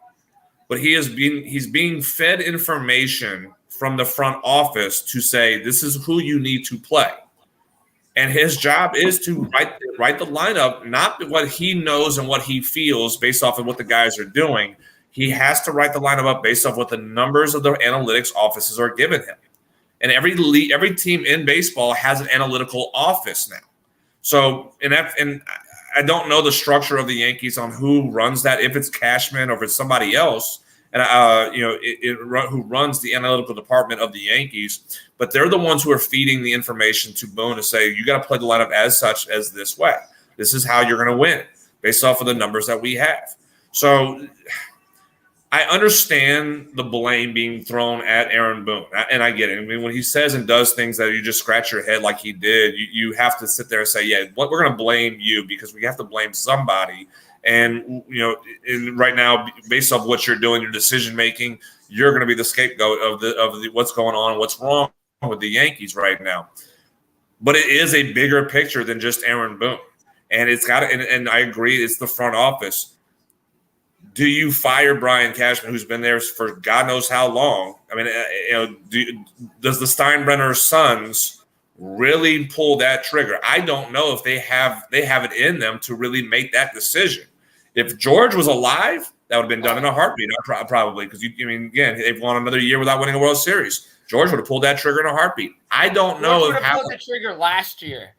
But he's being fed information from the front office to say this is who you need to play, and his job is to write the lineup, not what he knows and what he feels based off of what the guys are doing. He has to write the lineup up based off what the numbers of the analytics offices are giving him, and every team in baseball has an analytical office now. So and I don't know the structure of the Yankees on who runs that, if it's Cashman or if it's somebody else. And who runs the analytical department of the Yankees, but they're the ones who are feeding the information to Boone to say, you got to play the lineup as such as this way. This is how you're going to win based off of the numbers that we have. So I understand the blame being thrown at Aaron Boone, and I get it. I mean, when he says and does things that you just scratch your head like he did, you have to sit there and say, yeah, we're going to blame you because we have to blame somebody. And, right now, based off what you're doing, your decision making, you're going to be the scapegoat of the what's going on, what's wrong with the Yankees right now. But it is a bigger picture than just Aaron Boone, and it's got. And I agree, it's the front office. Do you fire Brian Cashman, who's been there for God knows how long? I mean, does the Steinbrenner sons really pull that trigger? I don't know if they have it in them to really make that decision. If George was alive, that would have been done in a heartbeat, probably, because again, they've won another year without winning a World Series. George would have pulled that trigger in a heartbeat. I don't know. George would have pulled the trigger last year.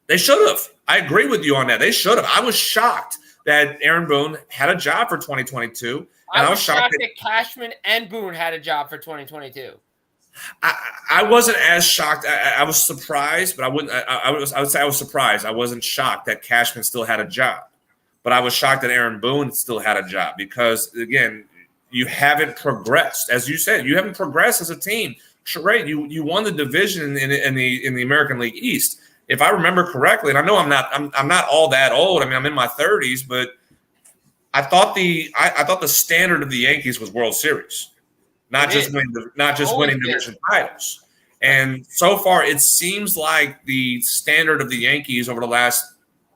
They should have. I agree with you on that. They should have. I was shocked that Aaron Boone had a job for 2022, and I was shocked that Cashman and Boone had a job for 2022. I wasn't as shocked. I was surprised, but I would say I was surprised. I wasn't shocked that Cashman still had a job. But I was shocked that Aaron Boone still had a job because, again, you haven't progressed. As you said, you haven't progressed as a team. Sure, you won the division in the American League East. If I remember correctly, and I know I'm not all that old. I mean, I'm in my 30s, but I thought the standard of the Yankees was World Series, not just winning division titles. And so far, it seems like the standard of the Yankees over the last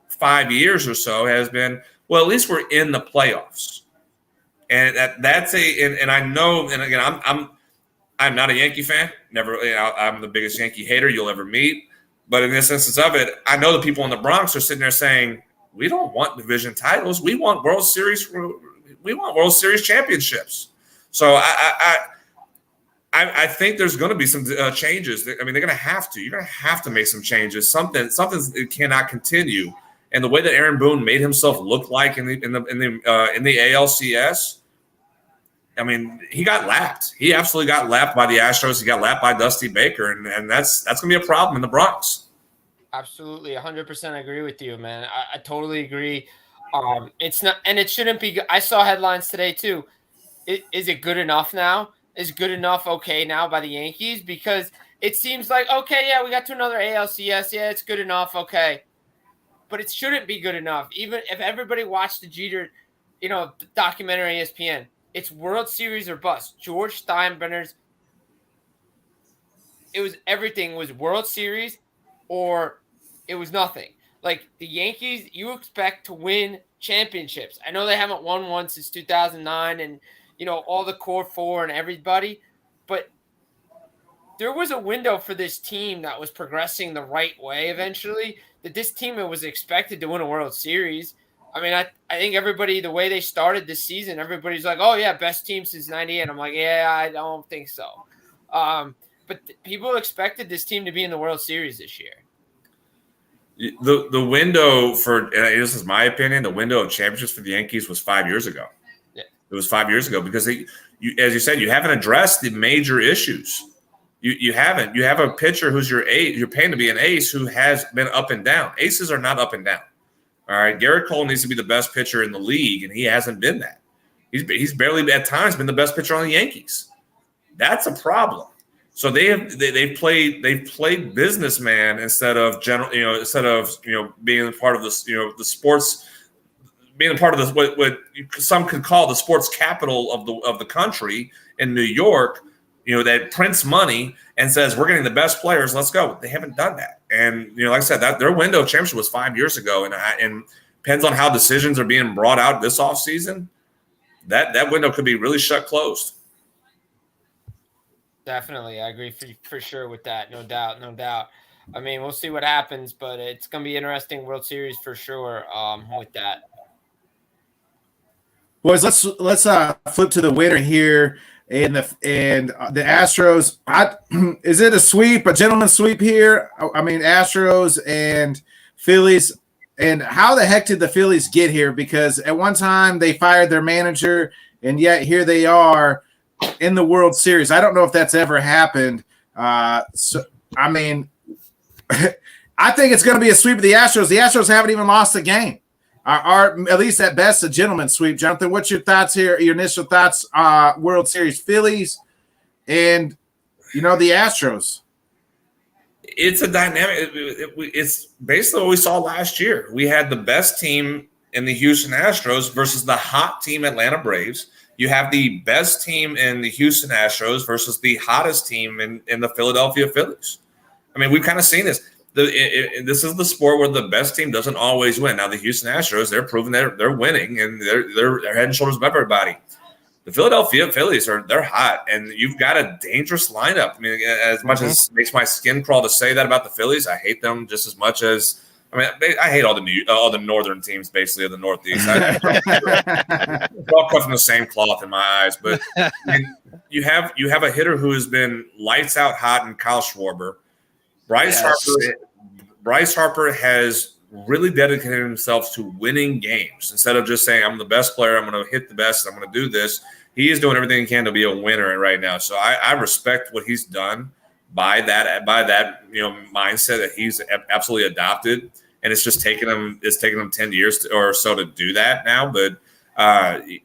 5 years or so has been, well, at least we're in the playoffs. And that's and I know, and again, I'm not a Yankee fan. Never, I'm the biggest Yankee hater you'll ever meet. But in this instance of it, I know the people in the Bronx are sitting there saying, we don't want division titles. We want World Series. We want World Series championships. So I think there's going to be some changes. I mean, they're going to have to. You're going to have to make some changes. Something cannot continue. And the way that Aaron Boone made himself look like in the ALCS, I mean, he got lapped. He absolutely got lapped by the Astros. He got lapped by Dusty Baker, and that's going to be a problem in the Bronx. Absolutely, 100% agree with you, man. I totally agree. It's not, and it shouldn't be. I saw headlines today too. Is it good enough now? Is good enough okay now by the Yankees? Because it seems like, okay, yeah, we got to another ALCS. Yeah, it's good enough. Okay. But it shouldn't be good enough. Even if everybody watched the Jeter, documentary ESPN, it's World Series or bust. George Steinbrenner's, everything was World Series or it was nothing. Like the Yankees, you expect to win championships. I know they haven't won one since 2009 and, all the core four and everybody, but there was a window for this team that was progressing the right way eventually, that this team was expected to win a World Series. I mean, I think everybody, the way they started this season, everybody's like, oh, yeah, best team since 98. I'm like, yeah, I don't think so. But people expected this team to be in the World Series this year. The window for, and this is my opinion, the window of championships for the Yankees was 5 years ago. Yeah. It was 5 years ago because as you said, you haven't addressed the major issues. You haven't. You have a pitcher who's your ace. You're paying to be an ace who has been up and down. Aces are not up and down. All right. Garrett Cole needs to be the best pitcher in the league, and he hasn't been that. He's barely at times been the best pitcher on the Yankees. That's a problem. So they've played businessman instead of being a part of this, the sports, being a part of this what some could call the sports capital of the country in New York, that prints money and says we're getting the best players, let's go. They haven't done that, and like I said, that their window of championship was 5 years ago, and depends on how decisions are being brought out this offseason, that window could be really shut closed. Definitely. I agree for sure with that. No doubt. I mean, we'll see what happens, but it's going to be interesting World Series for sure with that. Boys, let's flip to the winner here, and the Astros. Is it a sweep, a gentleman's sweep here? I mean, Astros and Phillies. And how the heck did the Phillies get here? Because at one time they fired their manager, and yet here they are in the World Series. I don't know if that's ever happened. So I mean, I think it's going to be a sweep of the Astros. The Astros haven't even lost a game. Are at least at best a gentleman's sweep. Jonathan, what's your thoughts here? Your initial thoughts? World Series Phillies and the Astros. It's a dynamic. It's basically what we saw last year. We had the best team in the Houston Astros versus the hot team Atlanta Braves. You have the best team in the Houston Astros versus the hottest team in the Philadelphia Phillies. I mean, we've kind of seen this. This is the sport where the best team doesn't always win. Now, the Houston Astros, they're proving they're winning, and they're head and shoulders above everybody. The Philadelphia Phillies they're hot, and you've got a dangerous lineup. I mean, as much as it makes my skin crawl to say that about the Phillies, I hate them just as much as I hate all the northern teams, basically, of the Northeast. They're all cut from the same cloth in my eyes. But you have a hitter who has been lights out hot in Kyle Schwarber. Bryce Harper has really dedicated himself to winning games instead of just saying, I'm the best player, I'm going to hit the best, I'm going to do this. He is doing everything he can to be a winner right now. So I respect what he's done by that mindset that he's absolutely adopted. And it's just taken him 10 years or so to do that now. But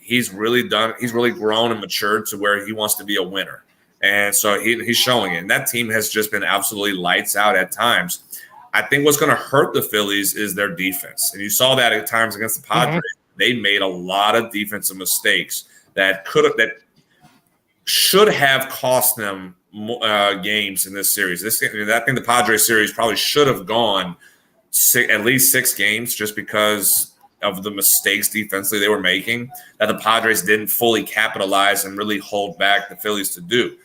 he's really grown and matured to where he wants to be a winner. And so he's showing it. And that team has just been absolutely lights out at times. I think what's going to hurt the Phillies is their defense. And you saw that at times against the Padres. Mm-hmm. They made a lot of defensive mistakes that should have cost them games in this series. I think the Padres series probably should have gone at least 6 games just because of the mistakes defensively they were making that the Padres didn't fully capitalize and really hold back the Phillies to do.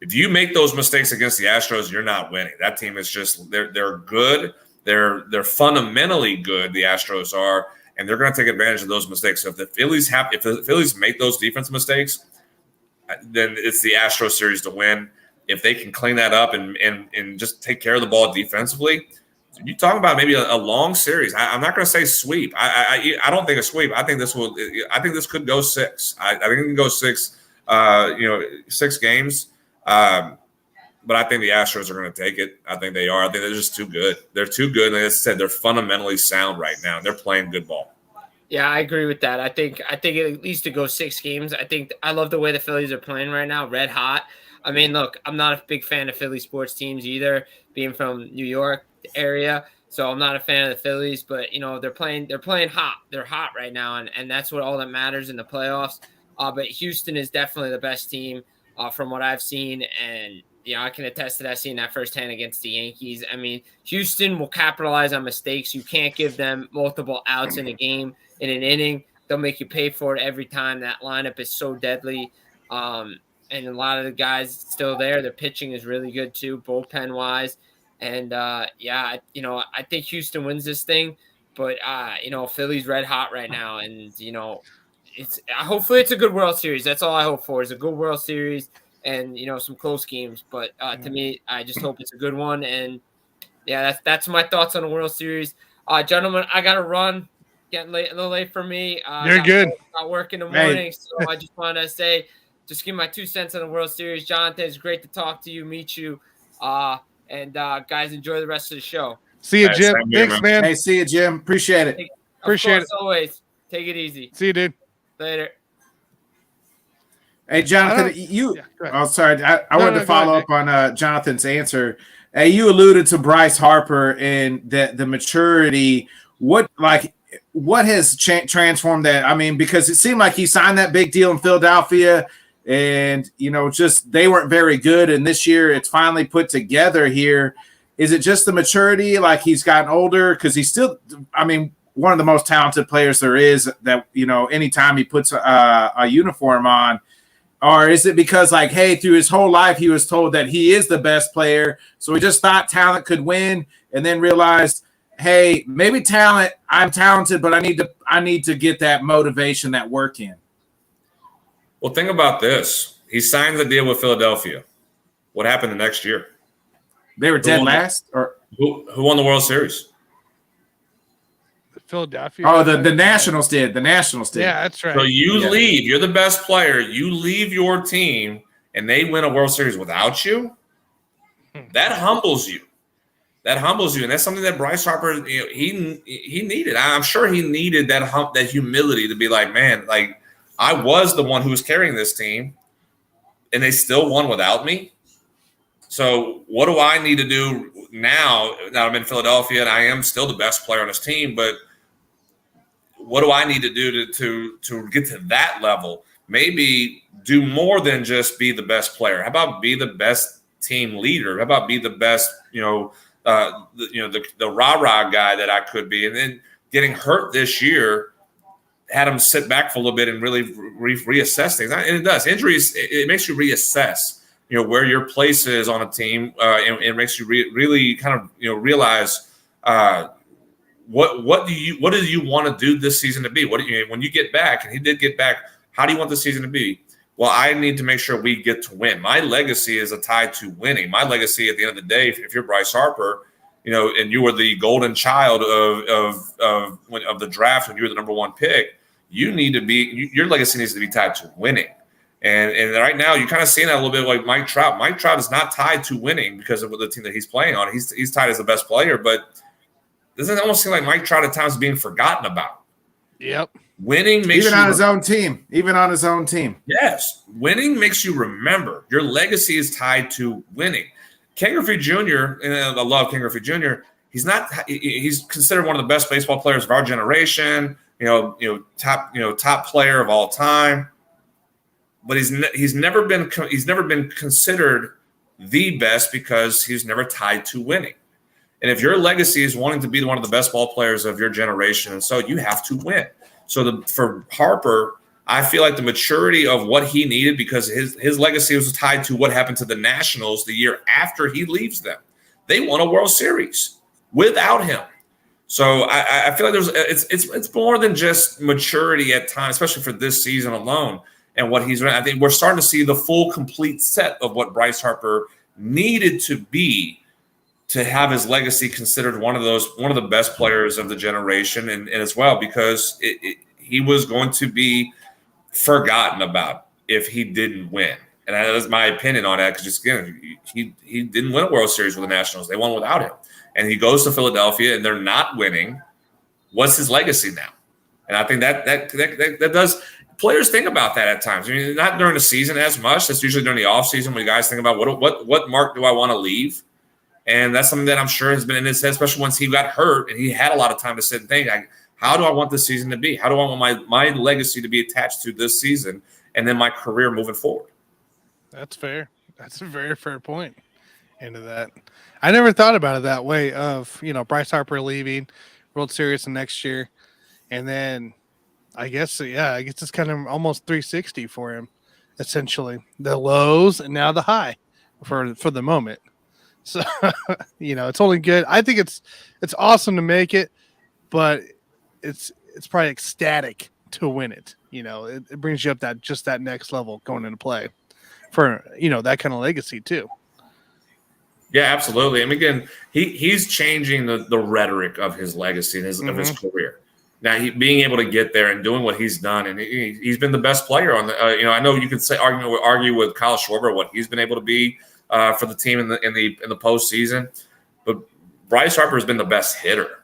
If you make those mistakes against the Astros, you're not winning. That team is just they're good. They're fundamentally good. The Astros are, and they're going to take advantage of those mistakes. So if the Phillies make those defense mistakes, then it's the Astros series to win. If they can clean that up and just take care of the ball defensively, you're talking about maybe a long series. I'm not going to say sweep. I don't think a sweep. I think this could go 6. I think it can go 6. 6 games. But I think the Astros are going to take it. I think they are. I think they're just too good. They're too good. And as I said, they're fundamentally sound right now. They're playing good ball. Yeah, I agree with that. I think at least to go 6 games. I love the way the Phillies are playing right now, red hot. I mean, look, I'm not a big fan of Philly sports teams either, being from New York area. So I'm not a fan of the Phillies, but they're playing hot. They're hot right now, and that's what all that matters in the playoffs. But Houston is definitely the best team from what I've seen, and I can attest to that, seeing that firsthand against the Yankees. I mean, Houston will capitalize on mistakes. You can't give them multiple outs in a game, in an inning. They'll make you pay for it every time. That lineup is so deadly. And a lot of the guys still there. Their pitching is really good too, bullpen-wise. And, I think Houston wins this thing. But, Philly's red hot right now. And, hopefully it's a good World Series. That's all I hope for, is a good World Series and, some close games. But to me, I just hope it's a good one. And yeah, that's my thoughts on the World Series. Gentlemen, I got to run. Getting late, a little late for me. You're good. Got work in the morning, so I just want to say, just give my 2 cents on the World Series. Jonathan, it's great to talk to you, meet you, and guys, enjoy the rest of the show. See you, Jim. Thanks, man. Hey, see you, Jim. Appreciate it. Appreciate it. Always. Take it easy. See you, dude. Later. Hey, Jonathan, sorry. I wanted to follow up on Jonathan's answer. Hey, you alluded to Bryce Harper and the maturity. What has transformed that? I mean, because it seemed like he signed that big deal in Philadelphia, and just they weren't very good. And this year, it's finally put together here. Is it just the maturity? Like he's gotten older because he's still, one of the most talented players there is. That anytime he puts a uniform on. Or is it because, hey, through his whole life, he was told that he is the best player, so he just thought talent could win, and then realized, hey, maybe I'm talented, but I need to get that motivation, that work in. Well, think about this. He signed the deal with Philadelphia. What happened the next year? They were dead last? Or who won the World Series? Philadelphia. Oh, the Nationals did. The Nationals did. Yeah, that's right. So you leave. You're the best player. You leave your team, and they win a World Series without you. That humbles you. That humbles you, and that's something that Bryce Harper, he needed. I'm sure he needed that humility to be like, man, I was the one who was carrying this team, and they still won without me. So what do I need to do now that I'm in Philadelphia and I am still the best player on this team, but what do I need to do to get to that level? Maybe do more than just be the best player. How about be the best team leader? How about be the best, the rah-rah guy that I could be? And then getting hurt this year had him sit back for a little bit and really reassess things. And it does. Injuries, it makes you reassess, where your place is on a team, and it makes you really kind of, realize what do you want to do this season to be? When you get back, and he did get back, how do you want the season to be? Well, I need to make sure we get to win. My legacy is tied to winning. My legacy at the end of the day, if you're Bryce Harper, and you were the golden child of the draft when you were the number one pick, you need to be your legacy needs to be tied to winning. And right now, you're kind of seeing that a little bit like Mike Trout. Mike Trout is not tied to winning because of the team that he's playing on. He's tied as the best player, but doesn't it almost seem like Mike Trout at times is being forgotten about? Yep. Winning makes even on his own team. Even on his own team. Yes. Winning makes you remember. Your legacy is tied to winning. Ken Griffey Jr., and I love Ken Griffey Jr., he's considered one of the best baseball players of our generation, top player of all time. But he's never been considered the best because he's never tied to winning. And if your legacy is wanting to be one of the best ball players of your generation, and so you have to win. So for Harper, I feel like the maturity of what he needed, because his legacy was tied to what happened to the Nationals the year after he leaves them. They won a World Series without him. So I feel like it's more than just maturity at times, especially for this season alone. And what he's running, I think we're starting to see the full, complete set of what Bryce Harper needed to be to have his legacy considered one of the best players of the generation, and as well because he was going to be forgotten about if he didn't win. And that is my opinion on that, because just again, he didn't win a World Series with the Nationals; they won without him. And he goes to Philadelphia, and they're not winning. What's his legacy now? And I think that does. Players think about that at times. I mean, not during the season as much. That's usually during the offseason when guys think about what mark do I want to leave? And that's something that I'm sure has been in his head, especially once he got hurt and he had a lot of time to sit and think, how do I want this season to be? How do I want my legacy to be attached to this season and then my career moving forward? That's fair. That's a very fair point into that. I never thought about it that way of, Bryce Harper leaving, World Series next year. And then I guess it's kind of almost 360 for him, essentially. The lows and now the high for the moment. So, it's only good. I think it's awesome to make it, but it's probably ecstatic to win it. It brings you up that next level going into play for, that kind of legacy too. Yeah, absolutely. And again, he's changing the rhetoric of his legacy and of his career. Now, being able to get there and doing what he's done, and he's been the best player on the. I know you could argue with Kyle Schwarber what he's been able to be for the team in the postseason, but Bryce Harper has been the best hitter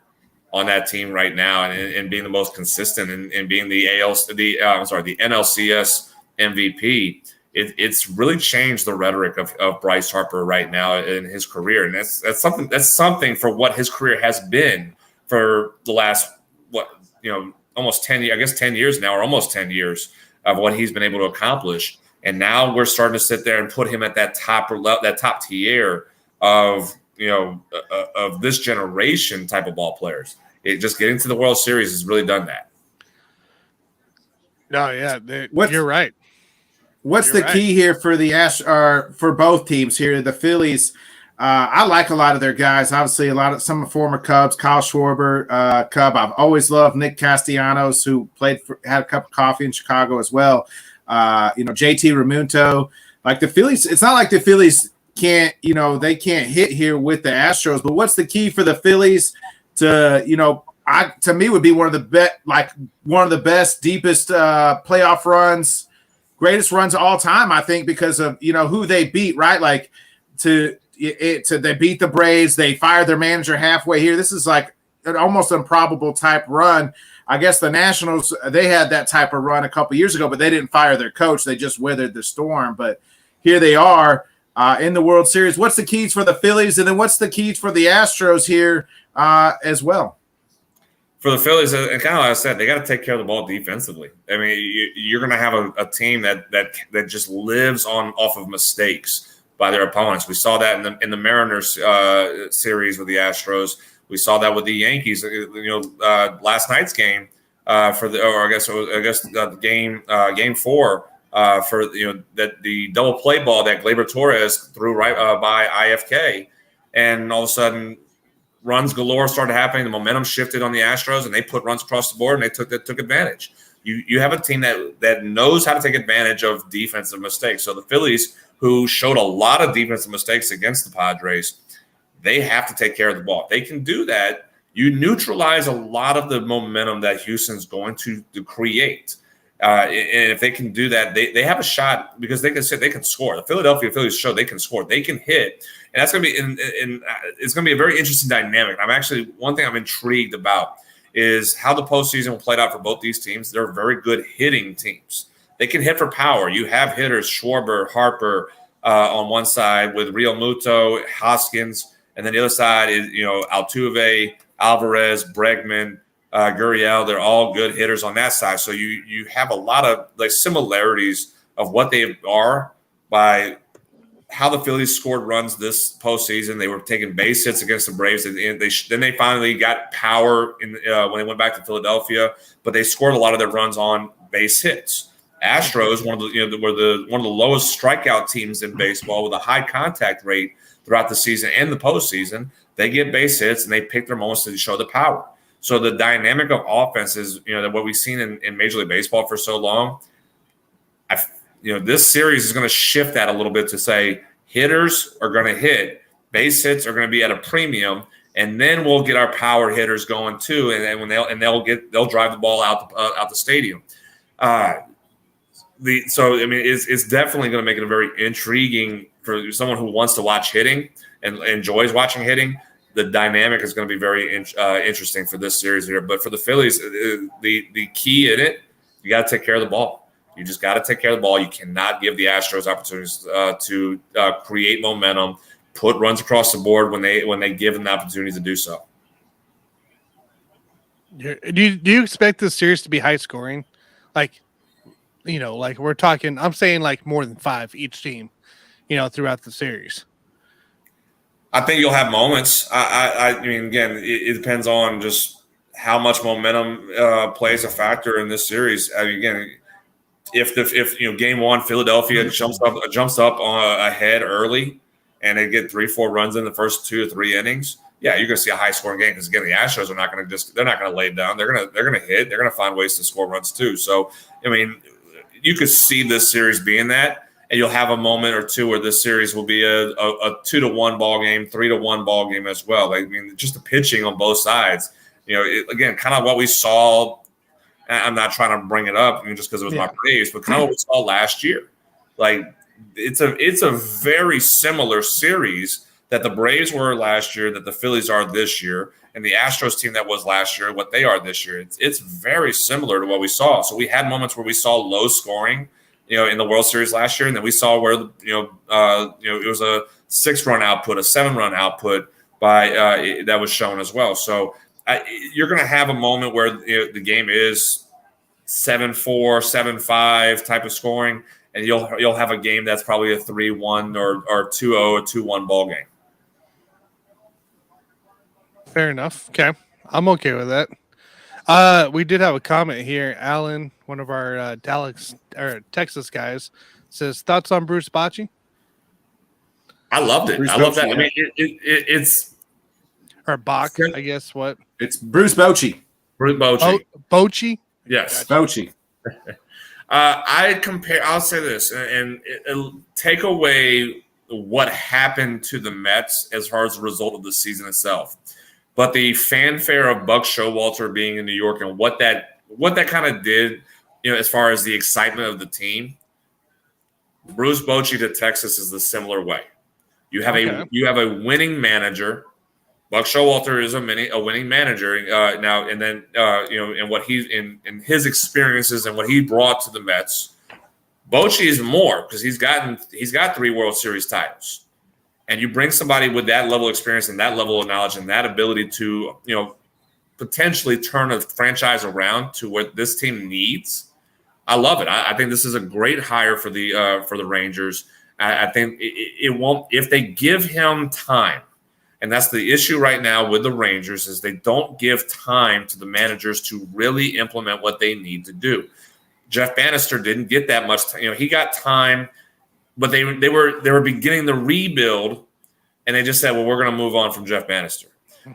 on that team right now, and being the most consistent and being the NLCS MVP. It's really changed the rhetoric of Bryce Harper right now in his career, and that's something for what his career has been for the last almost 10 years, I guess 10 years now, or almost 10 years of what he's been able to accomplish. And now we're starting to sit there and put him at that top tier of of this generation type of ball players. Just getting to the World Series has really done that. No, yeah, you're right. What's the key here for for both teams here? The Phillies, I like a lot of their guys. Obviously, some former Cubs, Kyle Schwarber, Cub. I've always loved Nick Castellanos, who had a cup of coffee in Chicago as well. JT Remunto. Like the Phillies, it's not like the Phillies can't hit here with the Astros. But what's the key for the Phillies to me would be one of the best, deepest playoff runs. Greatest runs of all time, I think, because of who they beat, right? Like they beat the Braves, they fired their manager halfway here. This is like an almost improbable type run. I guess the Nationals, they had that type of run a couple years ago, but they didn't fire their coach. They just weathered the storm. But here they are in the World Series. What's the keys for the Phillies, and then what's the keys for the Astros here as well? For the Phillies, and kind of like I said, they got to take care of the ball defensively. I mean, you're going to have a team that just lives off of mistakes by their opponents. We saw that in the Mariners series with the Astros. We saw that with the Yankees. Last night's game game 4 for that the double play ball that Gleyber Torres threw right by IFK, and all of a sudden, runs galore started happening. The momentum shifted on the Astros, and they put runs across the board, and they took advantage. You have a team that knows how to take advantage of defensive mistakes. So the Phillies, who showed a lot of defensive mistakes against the Padres, they have to take care of the ball. If they can do that, you neutralize a lot of the momentum that Houston's going to create. And if they can do that, they have a shot because they can score. The Philadelphia Phillies show they can score. They can hit. And that's going to be it's going to be a very interesting dynamic. One thing I'm intrigued about is how the postseason will play out for both these teams. They're very good hitting teams. They can hit for power. You have hitters, Schwarber, Harper on one side with Real Muto, Hoskins, and then the other side is Altuve, Alvarez, Bregman, Gurriel. They're all good hitters on that side. So you have a lot of similarities of what they are by how the Phillies scored runs this postseason. They were taking base hits against the Braves, and then they finally got power when they went back to Philadelphia. But they scored a lot of their runs on base hits. Astros, one of the lowest strikeout teams in baseball with a high contact rate throughout the season and the postseason. They get base hits and they pick their moments to show the power. So the dynamic of offense is what we've seen in Major League Baseball for so long. This series is going to shift that a little bit to say hitters are going to hit, base hits are going to be at a premium, and then we'll get our power hitters going too, and then they'll drive the ball out the stadium. It's definitely going to make it a very intriguing for someone who wants to watch hitting and enjoys watching hitting. The dynamic is going to be very interesting for this series here. But for the Phillies, the key in it, you got to take care of the ball. You just got to take care of the ball. You cannot give the Astros opportunities to create momentum, put runs across the board when they give them the opportunity to do so. Do you expect this series to be high scoring? Like we're talking, I'm saying like more than 5 each team, throughout the series. I think you'll have moments. I mean, again, it depends on just how much momentum plays a factor in this series. Again, if game 1 Philadelphia jumps up ahead early and they get 3-4 runs in the first 2 or 3 innings, yeah, you're going to see a high scoring game because again, the Astros are not going to they're not going to lay down. They're going to hit. They're going to find ways to score runs too. So, I mean, you could see this series being that. and you'll have a moment or two where this series will be a 2-1 ball game, 3-1 ball game as well. I mean, just the pitching on both sides. Again, kind of what we saw. I'm not trying to bring it up just because it was my Braves, but kind of what we saw last year. Like it's a very similar series that the Braves were last year, that the Phillies are this year, and the Astros team that was last year, what they are this year. It's very similar to what we saw. So we had moments where we saw low scoring, in the World Series last year, and then we saw where it was a 6-run output, a 7-run output by that was shown as well. So you're going to have a moment where the game is 7-4, 7-5 type of scoring, and you'll have a game that's probably a 3-1 or 2-0, a 2-1 ball game. Fair enough. Okay, I'm okay with that. We did have a comment here. Alan, one of our Texas guys, says thoughts on Bruce Bochy. I loved it. I love that. I mean, it's or Bach, I guess. What? It's Bruce Bochy. Bruce Bochy. Bochy. Yes, Bochy. I'll say this and take away what happened to the Mets as far as the result of the season itself, but the fanfare of Buck Showalter being in New York and what that kind of did, as far as the excitement of the team. Bruce Bochy to Texas is the similar way. You have a winning manager. Buck Showalter is a winning manager now, and then and what he's in his experiences and what he brought to the Mets. Bochy is more because he's got 3 World Series titles, and you bring somebody with that level of experience and that level of knowledge and that ability to potentially turn a franchise around to what this team needs. I love it. I think this is a great hire for the Rangers. I think it won't if they give him time. And that's the issue right now with the Rangers is they don't give time to the managers to really implement what they need to do. Jeff Bannister didn't get that much time. He got time, but they were beginning the rebuild, and they just said, well, we're going to move on from Jeff Bannister.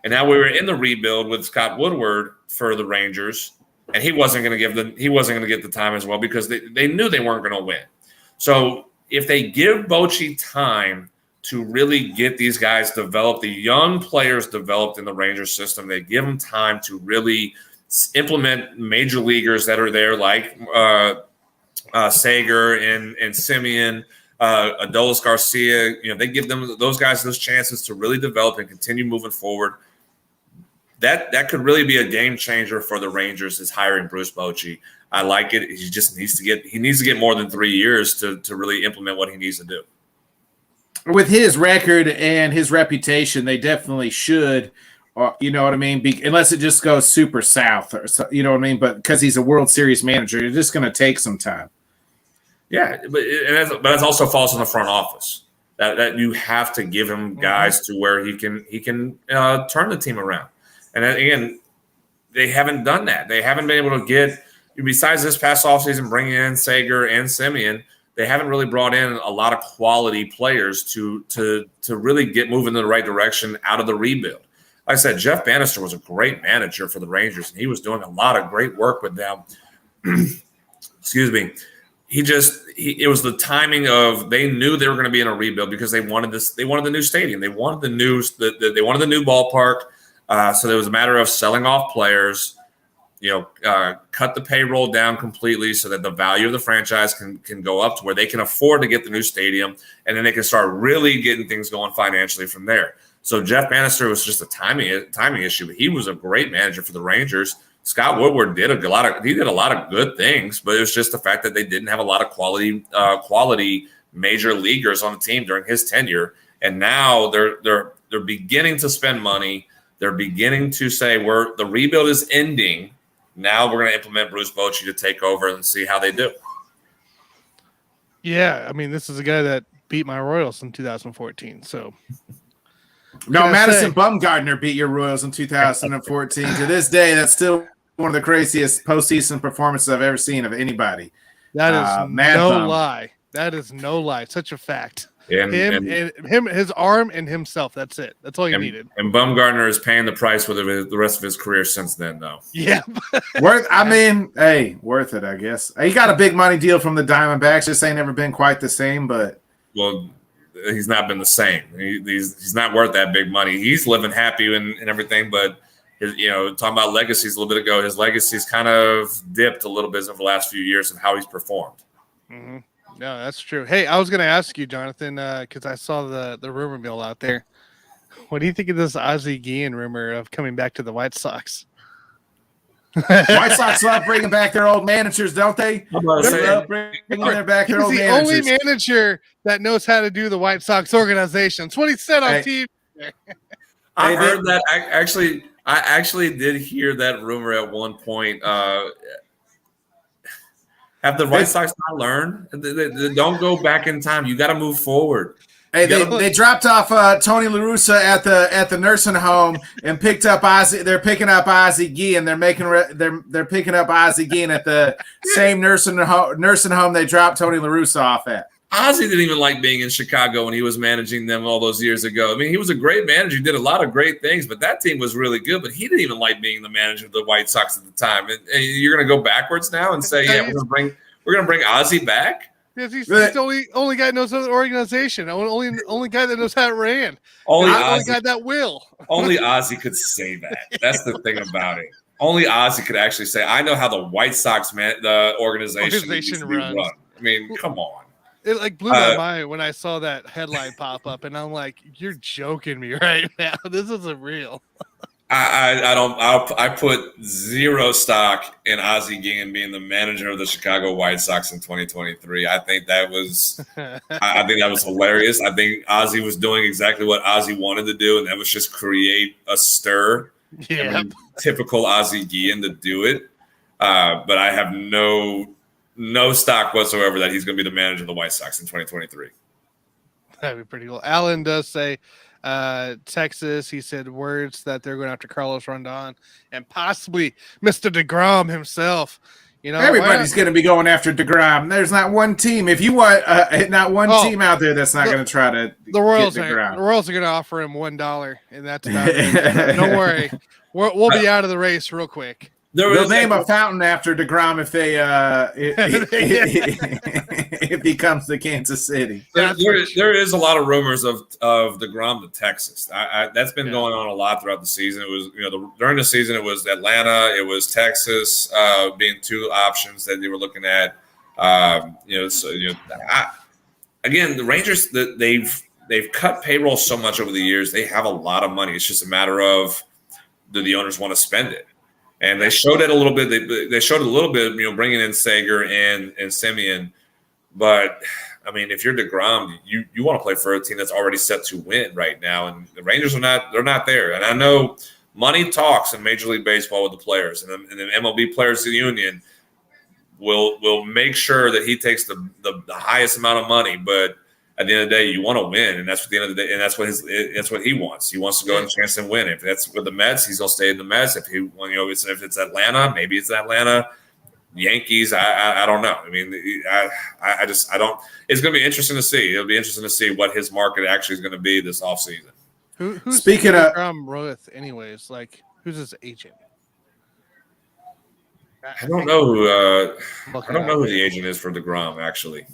And now we were in the rebuild with Scott Woodward for the Rangers, and he wasn't going to get the time as well because they knew they weren't going to win. So if they give Bochy time to really get these guys developed, the young players developed in the Rangers system, they give them time to really implement major leaguers that are there, like Sager and Simeon, Adolis Garcia. They give those guys those chances to really develop and continue moving forward. That could really be a game changer for the Rangers is hiring Bruce Bochy. I like it. He just needs to get more than 3 years to really implement what he needs to do. With his record and his reputation, they definitely should, you know what I mean? Unless it just goes super south, or you know what I mean? But because he's a World Series manager, you're just going to take some time. Yeah, but it also falls in the front office. That you have to give him guys to where he can turn the team around. And then, again, they haven't done that. They haven't been able to get, besides this past offseason, bringing in Sager and Simeon, they haven't really brought in a lot of quality players to really get moving in the right direction out of the rebuild. Like I said, Jeff Bannister was a great manager for the Rangers, and he was doing a lot of great work with them. Excuse me. It was the timing of they knew they were going to be in a rebuild because they wanted the new stadium. They wanted the new ballpark. So there was a matter of selling off players, cut the payroll down completely so that the value of the franchise can go up to where they can afford to get the new stadium, and then they can start really getting things going financially from there. So Jeff Bannister was just a timing issue, but he was a great manager for the Rangers. Scott Woodward did a lot of good things, but it was just the fact that they didn't have a lot of quality major leaguers on the team during his tenure, and now they're beginning to spend money. They're beginning to say the rebuild is ending. Now we're going to implement Bruce Bochy to take over and see how they do. Yeah, I mean, this is a guy that beat my Royals in 2014. So, no, Madison Bumgarner beat your Royals in 2014. To this day, that's still one of the craziest postseason performances I've ever seen of anybody. That is no lie. That is no lie. Such a fact. him, his arm, and himself. That's it. That's all he needed. And Bumgarner is paying the price for the rest of his career since then, though. Yeah. Worth it, I guess. He got a big money deal from the Diamondbacks. Just ain't never been quite the same, but. Well, he's not been the same. He's not worth that big money. He's living happy and everything, but talking about legacies a little bit ago, his legacy's kind of dipped a little bit over the last few years of how he's performed. Mm-hmm. No, that's true. Hey, I was going to ask you, Jonathan, because I saw the rumor mill out there. What do you think of this Ozzie Guillen rumor of coming back to the White Sox? White Sox love bringing back their old managers, don't they? He's the only manager that knows how to do the White Sox organization. That's what he said on TV. I heard that. I actually did hear that rumor at one point. Have the White Sox not learned? They don't go back in time. You got to move forward. Hey, they dropped off Tony La Russa at the nursing home and picked up Ozzie. They're picking up Ozzie Guillen. They're picking up Ozzie Guillen at the same nursing home they dropped Tony La Russa off at. Ozzie didn't even like being in Chicago when he was managing them all those years ago. I mean, he was a great manager. He did a lot of great things, but that team was really good. But he didn't even like being the manager of the White Sox at the time. And you're going to go backwards now and say, yeah, we're going to bring Ozzie back? Because he's the only guy that knows the organization. Only guy that knows how it ran. Only guy that will. Only Ozzie could say that. That's the thing about it. Only Ozzie could actually say, I know how the White Sox the organization runs. Run. I mean, come on. It blew my mind when I saw that headline pop up, and I'm like, "You're joking me right now. This isn't real." I put zero stock in Ozzie Guillen being the manager of the Chicago White Sox in 2023. I think that was hilarious. I think Ozzie was doing exactly what Ozzie wanted to do, and that was just create a stir. Yeah, I mean, typical Ozzie Guillen to do it. But I have no stock whatsoever that he's going to be the manager of the White Sox in 2023. That'd be pretty cool. Alan does say Texas. He said words that they're going after Carlos Rondon and possibly Mr. DeGrom himself. Everybody's going to be going after DeGrom. There's not one team. If you want, not one team out there that's not going to try to. The Royals are going to offer him $1, and that's about it. Don't worry, we'll be out of the race real quick. They'll name a fountain after DeGrom if they if he comes to Kansas City. There is a lot of rumors of DeGrom to Texas. That's been going on a lot throughout the season. It was during the season it was Atlanta, it was Texas being two options that they were looking at. Again, the Rangers they've cut payroll so much over the years. They have a lot of money. It's just a matter of do the owners want to spend it. And they showed it a little bit. They showed it a little bit, bringing in Sager and Semien. But I mean, if you're DeGrom, you want to play for a team that's already set to win right now. And the Rangers they're not there. And I know money talks in Major League Baseball with the players, and the MLB Players Union will make sure that he takes the highest amount of money. But at the end of the day, you want to win, and that's what the end of the day, and that's what he wants. He wants to go and chance and win. If that's with the Mets, he's gonna stay in the Mets. If it's Atlanta, maybe it's Atlanta. Yankees, I don't know. I mean, I don't. It's gonna be interesting to see. It'll be interesting to see what his market actually is going to be this offseason. Who's speaking of Roth, anyways? Like, who's his agent? I don't know who. I don't know who the agent is for DeGrom actually.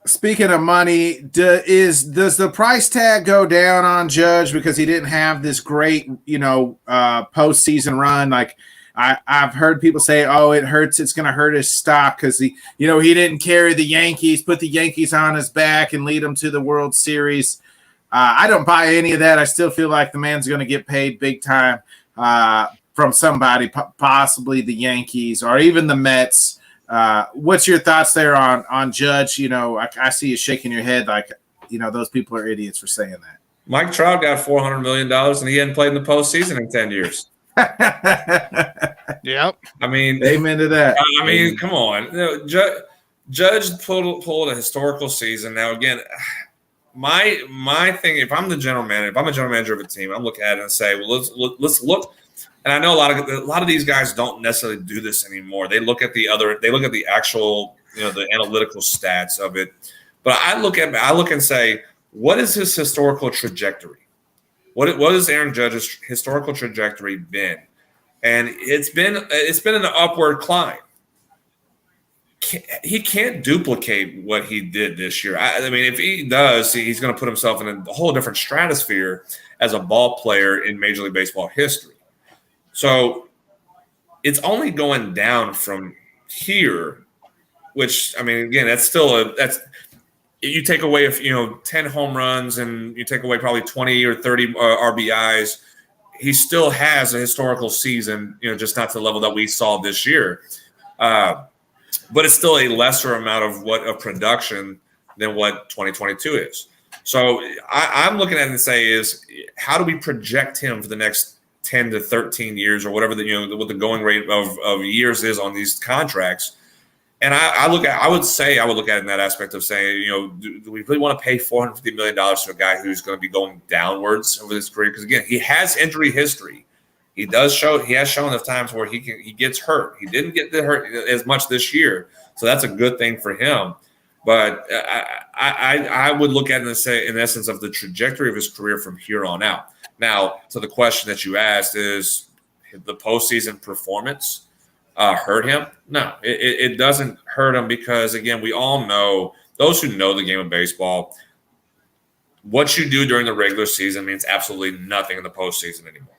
Speaking of money, does the price tag go down on Judge because he didn't have this great, postseason run? Like I've heard people say, "Oh, it hurts. It's going to hurt his stock because he didn't carry the Yankees, put the Yankees on his back, and lead them to the World Series." I don't buy any of that. I still feel like the man's going to get paid big time from somebody, possibly the Yankees or even the Mets. What's your thoughts there on Judge? I see you shaking your head like, those people are idiots for saying that. Mike Trout got $400 million and he hadn't played in the postseason in 10 years. Yep. I mean, amen to that. I mean, come on. Judge pulled a historical season. Now, again, my thing, if I'm a general manager of a team, I'm looking at it and say, well, let's look. And I know a lot of these guys don't necessarily do this anymore. They look at the actual, the analytical stats of it. But I look and say, what is his historical trajectory? What is Aaron Judge's historical trajectory been? And it's been an upward climb. He can't duplicate what he did this year. I mean, if he does, he's going to put himself in a whole different stratosphere as a ball player in Major League Baseball history. So it's only going down from here, which, I mean, again, that's you take away 10 home runs and you take away probably 20 or 30 RBIs. He still has a historical season, just not to the level that we saw this year. But it's still a lesser amount of production than what 2022 is. So I'm looking at it and say is, how do we project him for the next 10 to 13 years or whatever what the going rate of years is on these contracts? And I would look at it in that aspect of saying, do we really want to pay $450 million to a guy who's going to be going downwards over his career? Because again, he has injury history. He has shown the times where he gets hurt. He didn't get hurt as much this year, so that's a good thing for him. But I would look at it and say, in essence, of the trajectory of his career from here on out. Now, to the question that you asked, is the postseason performance hurt him? No, it doesn't hurt him because, again, we all know, those who know the game of baseball, what you do during the regular season means absolutely nothing in the postseason anymore.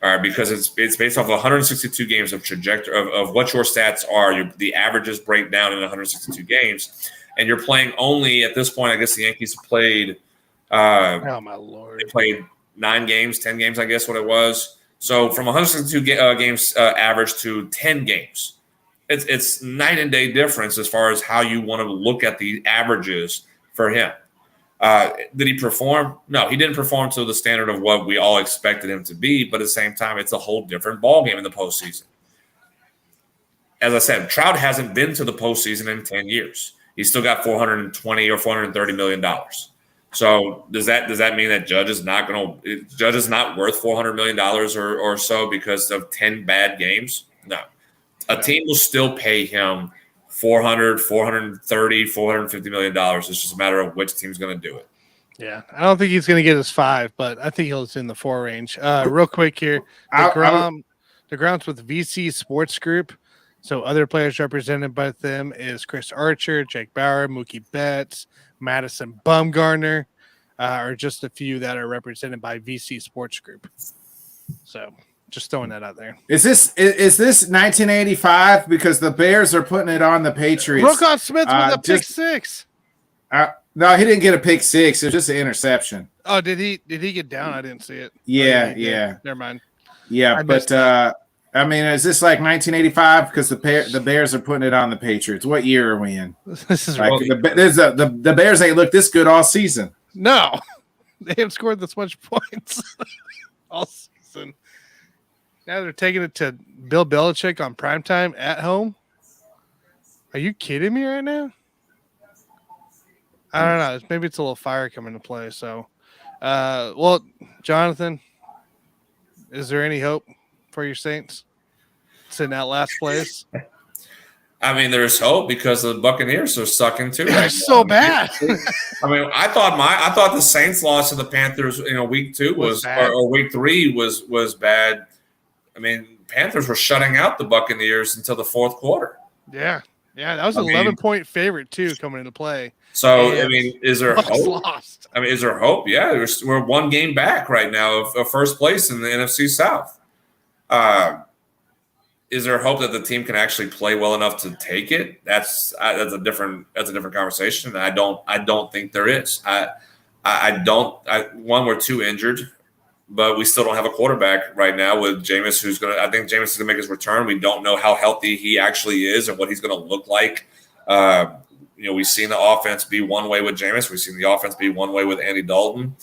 All right, because it's based off 162 games of trajectory of what your stats are. The averages break down in 162 games, and you're playing only at this point. I guess the Yankees played. Oh my Lord! They played 9 games, 10 games, I guess what it was. So from 162 games average to 10 games, it's night and day difference as far as how you want to look at the averages for him. Did he perform? No, he didn't perform to the standard of what we all expected him to be, but at the same time, it's a whole different ballgame in the postseason. As I said, Trout hasn't been to the postseason in 10 years. He's still got $420 or $430 million. So does that mean that Judge is not worth $400 million or so because of 10 bad games? No. A team will still pay him $400, $430, $450 million. It's just a matter of which team's going to do it. Yeah, I don't think he's going to get his 5, but I think he's in the 4 range. Real quick here, DeGrom's with VC Sports Group. So other players represented by them is Chris Archer, Jake Bauer, Mookie Betts, Madison Bumgarner, are just a few that are represented by VC Sports Group. So just throwing that out there. Is this 1985? Because the Bears are putting it on the Patriots. Roquan Smith with a pick 6. No, he didn't get a pick 6. It was just an interception. Oh, did he get down? I didn't see it. Yeah. Never mind. Yeah, but I mean, is this like 1985? Because the Bears are putting it on the Patriots. What year are we in? This is like really the Bears ain't looked this good all season. No, they haven't scored this much points all season. Now they're taking it to Bill Belichick on primetime at home. Are you kidding me right now? I don't know. Maybe it's a little fire coming into play. So, well, Jonathan, is there any hope for your Saints sitting out last place? I mean, there's hope because the Buccaneers are sucking too. They're so bad. I mean, I thought the Saints loss to the Panthers, week 2 was or week 3 was bad. I mean, Panthers were shutting out the Buccaneers until the 4th quarter. Yeah, that was an 11-point favorite too coming into play. So I mean, is there hope? Lost. I mean, is there hope? Yeah, we're 1 game back right now of first place in the NFC South. Is there hope that the team can actually play well enough to take it? That's a different conversation. I don't think there is. We're too injured, but we still don't have a quarterback right now with Jameis, I think Jameis is gonna make his return. We don't know how healthy he actually is and what he's gonna look like. We've seen the offense be one way with Jameis. We've seen the offense be one way with Andy Dalton.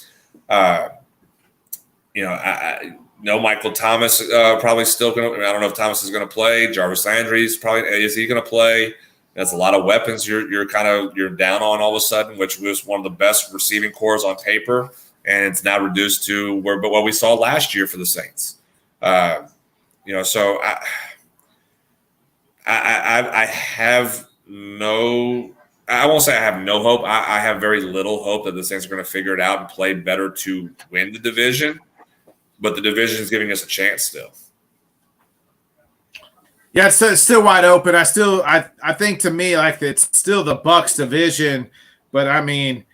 No, Michael Thomas probably still going to – I don't know if Thomas is going to play. Jarvis Landry is he going to play? That's a lot of weapons you're down on all of a sudden, which was one of the best receiving cores on paper, and it's now reduced to what we saw last year for the Saints. So I have no I won't say I have no hope. I have very little hope that the Saints are going to figure it out and play better to win the division. But the division is giving us a chance still. Yeah, it's still wide open. I think to me, like, it's still the Bucs division, but I mean,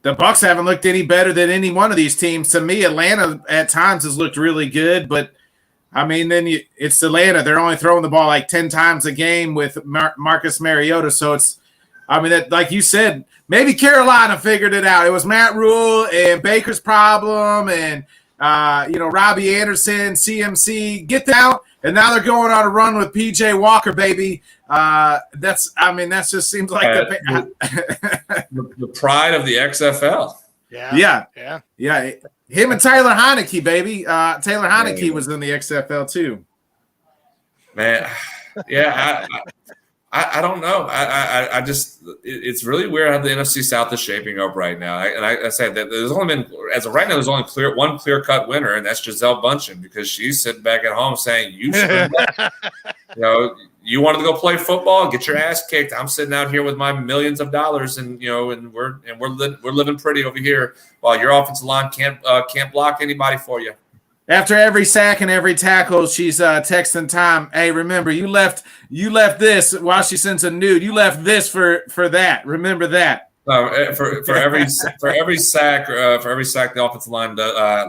the Bucs haven't looked any better than any one of these teams. To me, Atlanta at times has looked really good, but I mean, it's Atlanta. They're only throwing the ball like 10 times a game with Marcus Mariota. So it's, I mean, that, like you said, maybe Carolina figured it out. It was Matt Rule and Baker's problem and, Robbie Anderson, CMC, get down. And now they're going on a run with PJ Walker, baby. That just seems like the pride of the XFL. Yeah. Him and Taylor Heineke, baby. Taylor Heineke was in the XFL too. Man, yeah, I don't know. I just it's really weird how the NFC South is shaping up right now. I said that there's only been, as of right now, there's only one clear cut winner, and that's Gisele Bundchen, because she's sitting back at home saying, "You should, you wanted to go play football, get your ass kicked. I'm sitting out here with my millions of dollars, and we're living pretty over here, while your offensive line can't block anybody for you." After every sack and every tackle, she's texting Tom, "Hey, remember, you left this," while she sends a nude. "You left this for that. Remember that." For every sack the offensive line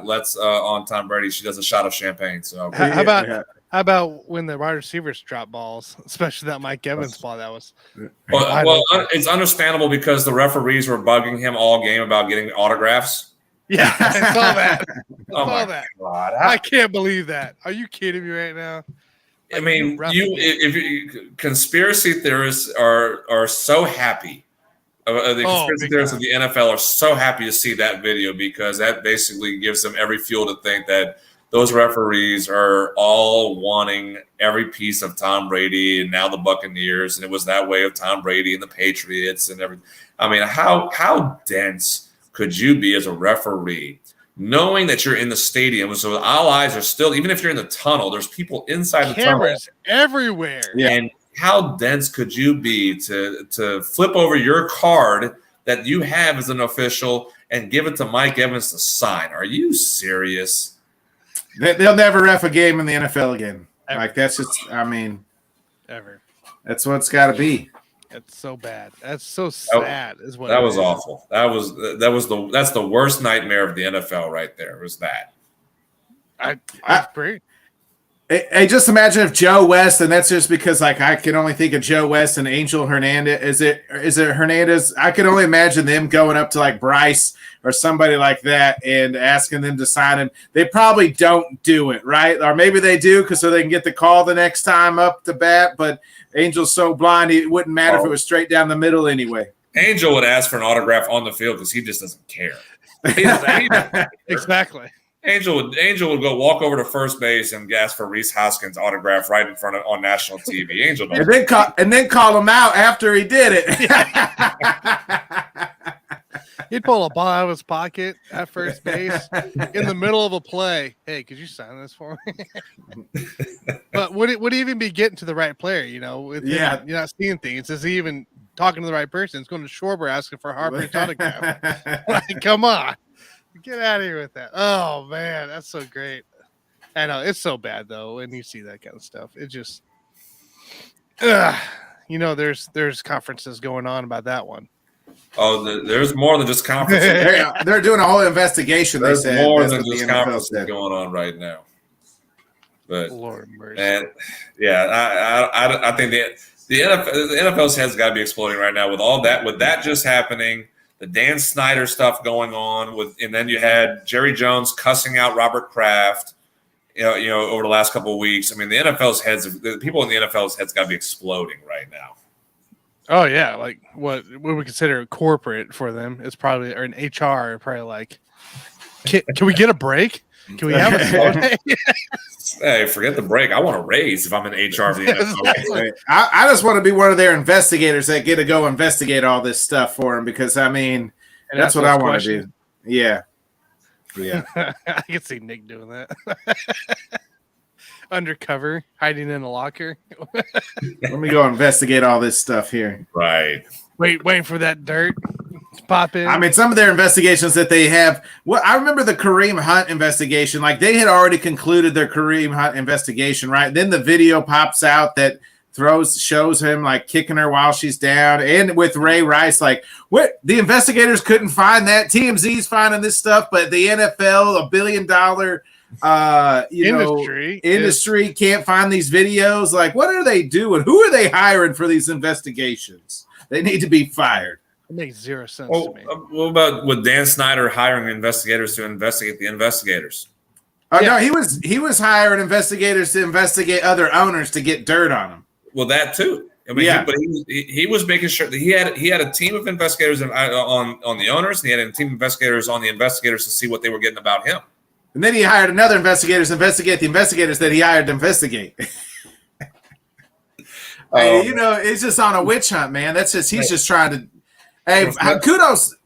lets on Tom Brady, she does a shot of champagne. So how about when the wide receivers drop balls, especially that Mike Evans ball? That was well, it's understandable because the referees were bugging him all game about getting autographs. Yeah, I saw that. God. I can't believe that. Are you kidding me right now? I mean, conspiracy theorists are so happy. The conspiracy theorists of the NFL are so happy to see that video, because that basically gives them every fuel to think that those referees are all wanting every piece of Tom Brady and now the Buccaneers, and it was that way of Tom Brady and the Patriots and everything. I mean, how dense could you be as a referee, knowing that you're in the stadium, so all eyes are still, even if you're in the tunnel, there's people inside the tunnel. Cameras everywhere. Yeah. And how dense could you be to flip over your card that you have as an official and give it to Mike Evans to sign? Are you serious? They'll never ref a game in the NFL again. Ever. Like, that's just, I mean, ever. That's what it's got to be. That's so bad. That's so sad. Is what that was awful. That's the worst nightmare of the NFL right there. Was that? I agree. Hey, just imagine if Joe West, and that's just because, like, I can only think of Joe West and Angel Hernandez. Is it Hernandez? I could only imagine them going up to like Bryce or somebody like that and asking them to sign him. They probably don't do it, right? Or maybe they do because so they can get the call the next time up to bat. But Angel's so blind, it wouldn't matter if it was straight down the middle anyway. Angel would ask for an autograph on the field because he just doesn't care. Exactly. Angel would go walk over to first base and ask for Reese Hoskins' autograph right in front of on national TV. Angel and then call him out after he did it. He'd pull a ball out of his pocket at first base in the middle of a play. Hey, could you sign this for me? But would it even be getting to the right player? You're not seeing things. Is he even talking to the right person? It's going to Schwarber asking for Harper's autograph. Like, come on. Get out of here with that. Oh, man, that's so great. I know, it's so bad, though, when you see that kind of stuff. It just there's conferences going on about that one. Oh, there's more than just conferences. They're doing a whole investigation. There's more than just conferences going on right now. But Lord mercy. And I think the NFL's head's got to be exploding right now with all that. With that just happening, the Dan Snyder stuff going on and then you had Jerry Jones cussing out Robert Kraft, over the last couple of weeks. I mean, the people in the NFL's heads got to be exploding right now. Oh yeah, like what we consider corporate for them is probably, or an HR probably like, can we get a break? Can we have a slow day? Hey, forget the break. I want a raise if I'm in HR of the NFL. I just want to be one of their investigators that get to go investigate all this stuff for them, because I mean, that's what I want to do. Yeah. I can see Nick doing that. undercover, hiding in a locker. Let me go investigate all this stuff here. Right. Waiting for that dirt to pop in. I mean, some of their investigations that they have. Well, I remember the Kareem Hunt investigation. Like they had already concluded their Kareem Hunt investigation, right? Then the video pops out that shows him like kicking her while she's down, and with Ray Rice, like what the investigators couldn't find that. TMZ's finding this stuff, but the NFL, $1 billion industry can't find these videos. Like, what are they doing? Who are they hiring for these investigations? They need to be fired. It makes zero sense to me. What about with Dan Snyder hiring investigators to investigate the investigators? Oh no, he was hiring investigators to investigate other owners to get dirt on them. Well, that too. I mean, he was making sure that he had a team of investigators on the owners, and he had a team of investigators on the investigators to see what they were getting about him. And then he hired another investigators to investigate the investigators that he hired to investigate. Hey, it's just on a witch hunt, man. That's just he's just trying to. Hey, kudos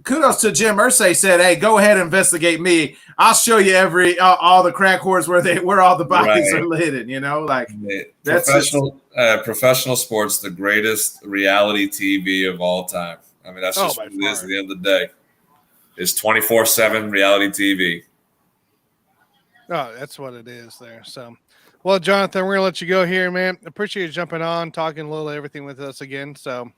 to Jim Irsay said, "Hey, go ahead and investigate me. I'll show you all the crack whores where all the bodies are hidden." That's professional sports, the greatest reality TV of all time. I mean, that's just what it is at the end of the day. It's 24/7 reality TV. Oh, that's what it is there. So, well, Jonathan, we're gonna let you go here, man. Appreciate you jumping on, talking a little everything with us again. So.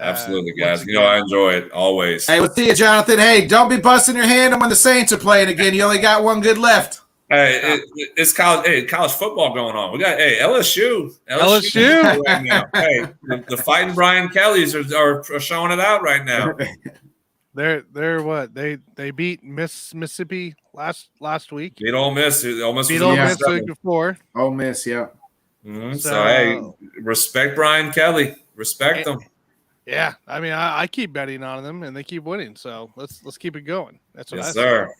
Absolutely, guys. I enjoy it always. Hey, we'll see you, Jonathan. Hey, don't be busting your hand when the Saints are playing again. You only got one good left. Hey, it's college football going on. We got LSU right now. Hey, the fighting Brian Kellys are showing it out right now. They're what they beat Mississippi last week. Beat Ole Miss. Beat Ole Miss the week before. Ole Miss, yeah. Mm-hmm. So hey, respect Brian Kelly. Respect them. Yeah, I mean, I keep betting on them, and they keep winning. So let's keep it going. That's what yes, sir.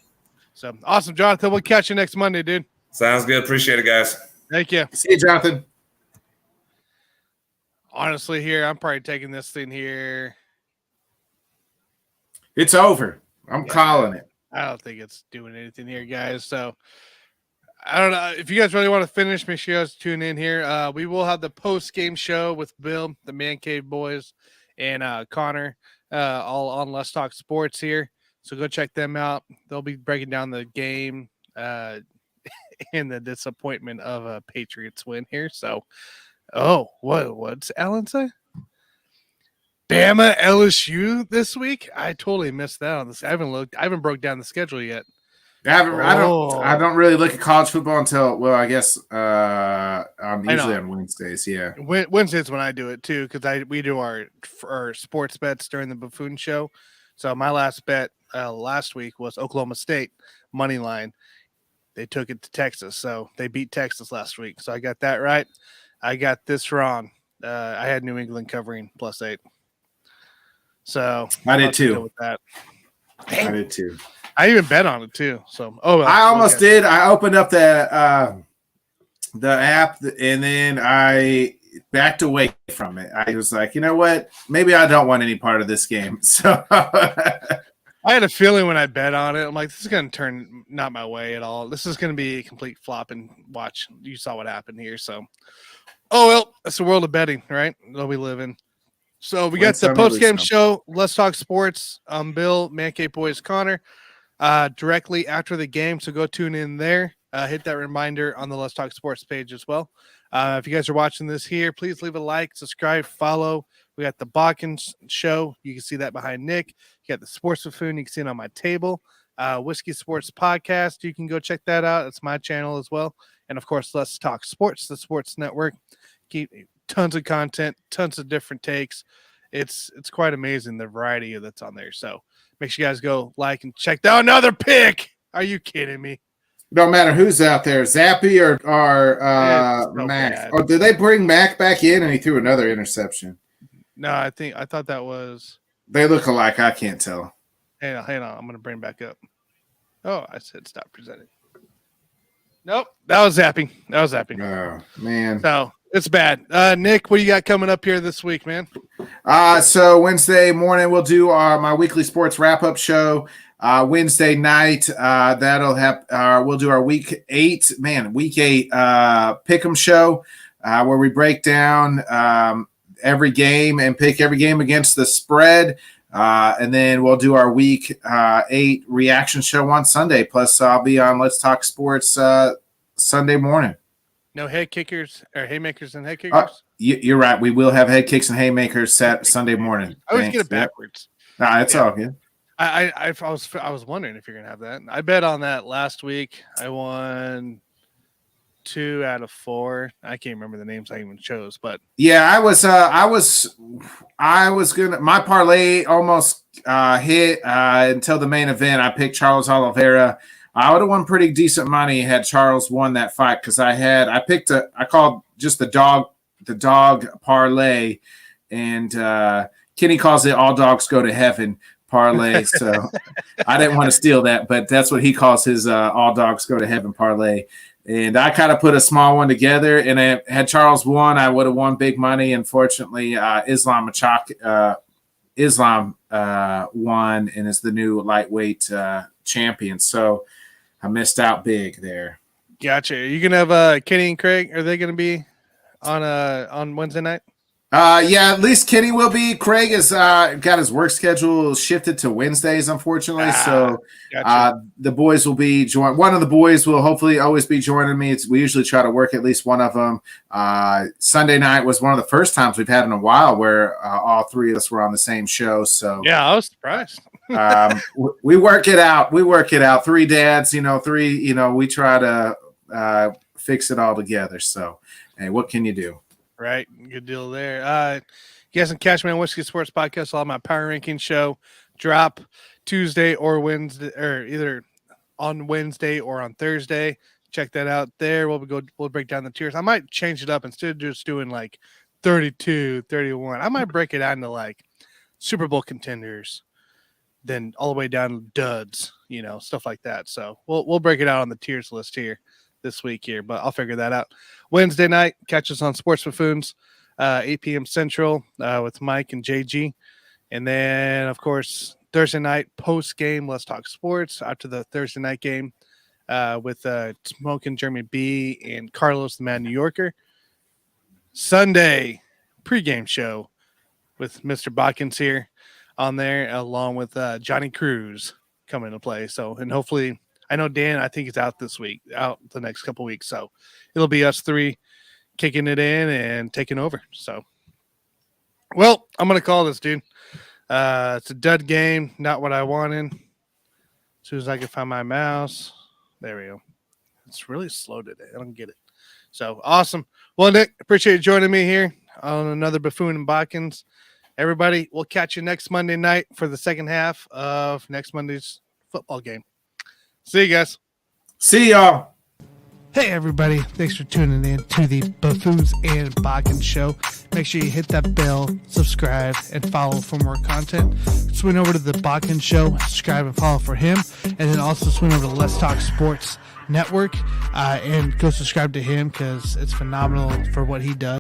So awesome, Jonathan. We'll catch you next Monday, dude. Sounds good. Appreciate it, guys. Thank you. See you, Jonathan. Honestly, here I'm probably taking this thing here. It's over. I'm calling it. I don't think it's doing anything here, guys. So I don't know if you guys really want to finish. Make sure you guys tune in here. We will have the post-game show with Bill, the Man Cave Boys, and Connor, all on Let's Talk Sports here. So go check them out. They'll be breaking down the game and the disappointment of a Patriots win here. So, what's Alan say? Bama LSU this week? I totally missed that on this. I haven't broke down the schedule yet. I don't really look at college football until I guess usually on Wednesdays. Yeah, Wednesdays when I do it too because we do our sports bets during the Buffoon show. So my last bet last week was Oklahoma State money line. They took it to Texas, so they beat Texas last week. So I got that right. I got this wrong. I had New England covering +8. So I did too. With that. I did too. I even bet on it too. So I almost did. I opened up the app and then I backed away from it. I was like, you know what? Maybe I don't want any part of this game. So I had a feeling when I bet on it, I'm like, this is going to turn not my way at all. This is going to be a complete flop. And watch, you saw what happened here. So, that's the world of betting, right? That we live in. So we got the post-game show. Let's Talk Sports. Bill, Man Cave Boys, Connor. Directly after the game, so go tune in there. Hit that reminder on the Let's Talk Sports page as well. If you guys are watching this here, please leave a like, subscribe, follow. We got the Bodkins show. You can see that behind Nick. You got the Sports Buffoon. You can see it on my table. Whiskey Sports Podcast. You can go check that out. It's my channel as well. And of course, Let's Talk Sports, the Sports Network. Keep tons of content, tons of different takes. It's quite amazing the variety that's on there. So make sure you guys go like and check out another pick. Are you kidding me? Don't matter who's out there, Zappy or Mac. Oh, did they bring Mac back in and he threw another interception? No, I thought that was. They look alike. I can't tell. Hang on. I'm going to bring back up. Oh, I said stop presenting. Nope, that was zapping. Oh man. So it's bad. Nick, what do you got coming up here this week, man? So Wednesday morning we'll do my weekly sports wrap-up show. Wednesday night, that'll have we'll do our week 8 pick'em show where we break down every game and pick every game against the spread. And then we'll do our week 8 reaction show on Sunday. Plus, I'll be on Let's Talk Sports Sunday morning. No head kickers or haymakers and head kickers? You're right. We will have head kicks and haymakers Sunday morning. I always get it backwards. Nah, it's all good. I was wondering if you're gonna have that. I bet on that last week. I won 2 out of 4. I can't remember the names I even chose, but yeah, I was gonna. My parlay almost hit until the main event. I picked Charles Oliveira. I would have won pretty decent money had Charles won that fight because I called just the dog parlay, and Kenny calls it all dogs go to heaven parlay. So I didn't want to steal that, but that's what he calls his all dogs go to heaven parlay. And I kind of put a small one together, and had Charles won, I would have won big money. Unfortunately, Islam won and is the new lightweight champion. So I missed out big there. Gotcha. Are you gonna have Kenny and Craig? Are they gonna be on Wednesday night? Yeah, at least Kenny will be. Craig has got his work schedule shifted to Wednesdays, unfortunately. So gotcha. The boys will be joined. One of the boys will hopefully always be joining me. We usually try to work at least one of them. Sunday night was one of the first times we've had in a while where all 3 of us were on the same show. So yeah, I was surprised. we work it out. 3 dads, 3. We try to fix it all together. So, hey, what can you do? Right. Good deal there. You guys can catch me on Whiskey Sports Podcast. I'll have my power ranking show drop Tuesday or Wednesday, or either on Wednesday or on Thursday. Check that out there. We'll break down the tiers. I might change it up instead of just doing like 32, 31. I might break it out into like Super Bowl contenders, then all the way down to duds, stuff like that. So we'll break it out on the tiers list here this week here, but I'll figure that out. Wednesday night, catch us on Sports Buffoons, 8 p.m. Central with Mike and JG. And then, of course, Thursday night, post-game, Let's Talk Sports after the Thursday night game with Smoking Jeremy B and Carlos, the Mad New Yorker. Sunday, pregame show with Mr. Bodkins here on there, along with Johnny Cruz coming to play. So, and hopefully, I know Dan, I think he's out the next couple weeks. So it'll be us 3 kicking it in and taking over. So, well, I'm going to call this, dude. It's a dud game. Not what I wanted. As soon as I can find my mouse. There we go. It's really slow today. I don't get it. So awesome. Well, Nick, appreciate you joining me here on another Buffoon and Bodkins. Everybody, we'll catch you next Monday night for the second half of next Monday's football game. See you guys. See y'all. Hey, everybody. Thanks for tuning in to the Buffoons and Bodkins show. Make sure you hit that bell, subscribe, and follow for more content. Swing over to the Bodkins show, subscribe and follow for him. And then also swing over to Let's Talk Sports Network and go subscribe to him because it's phenomenal for what he does.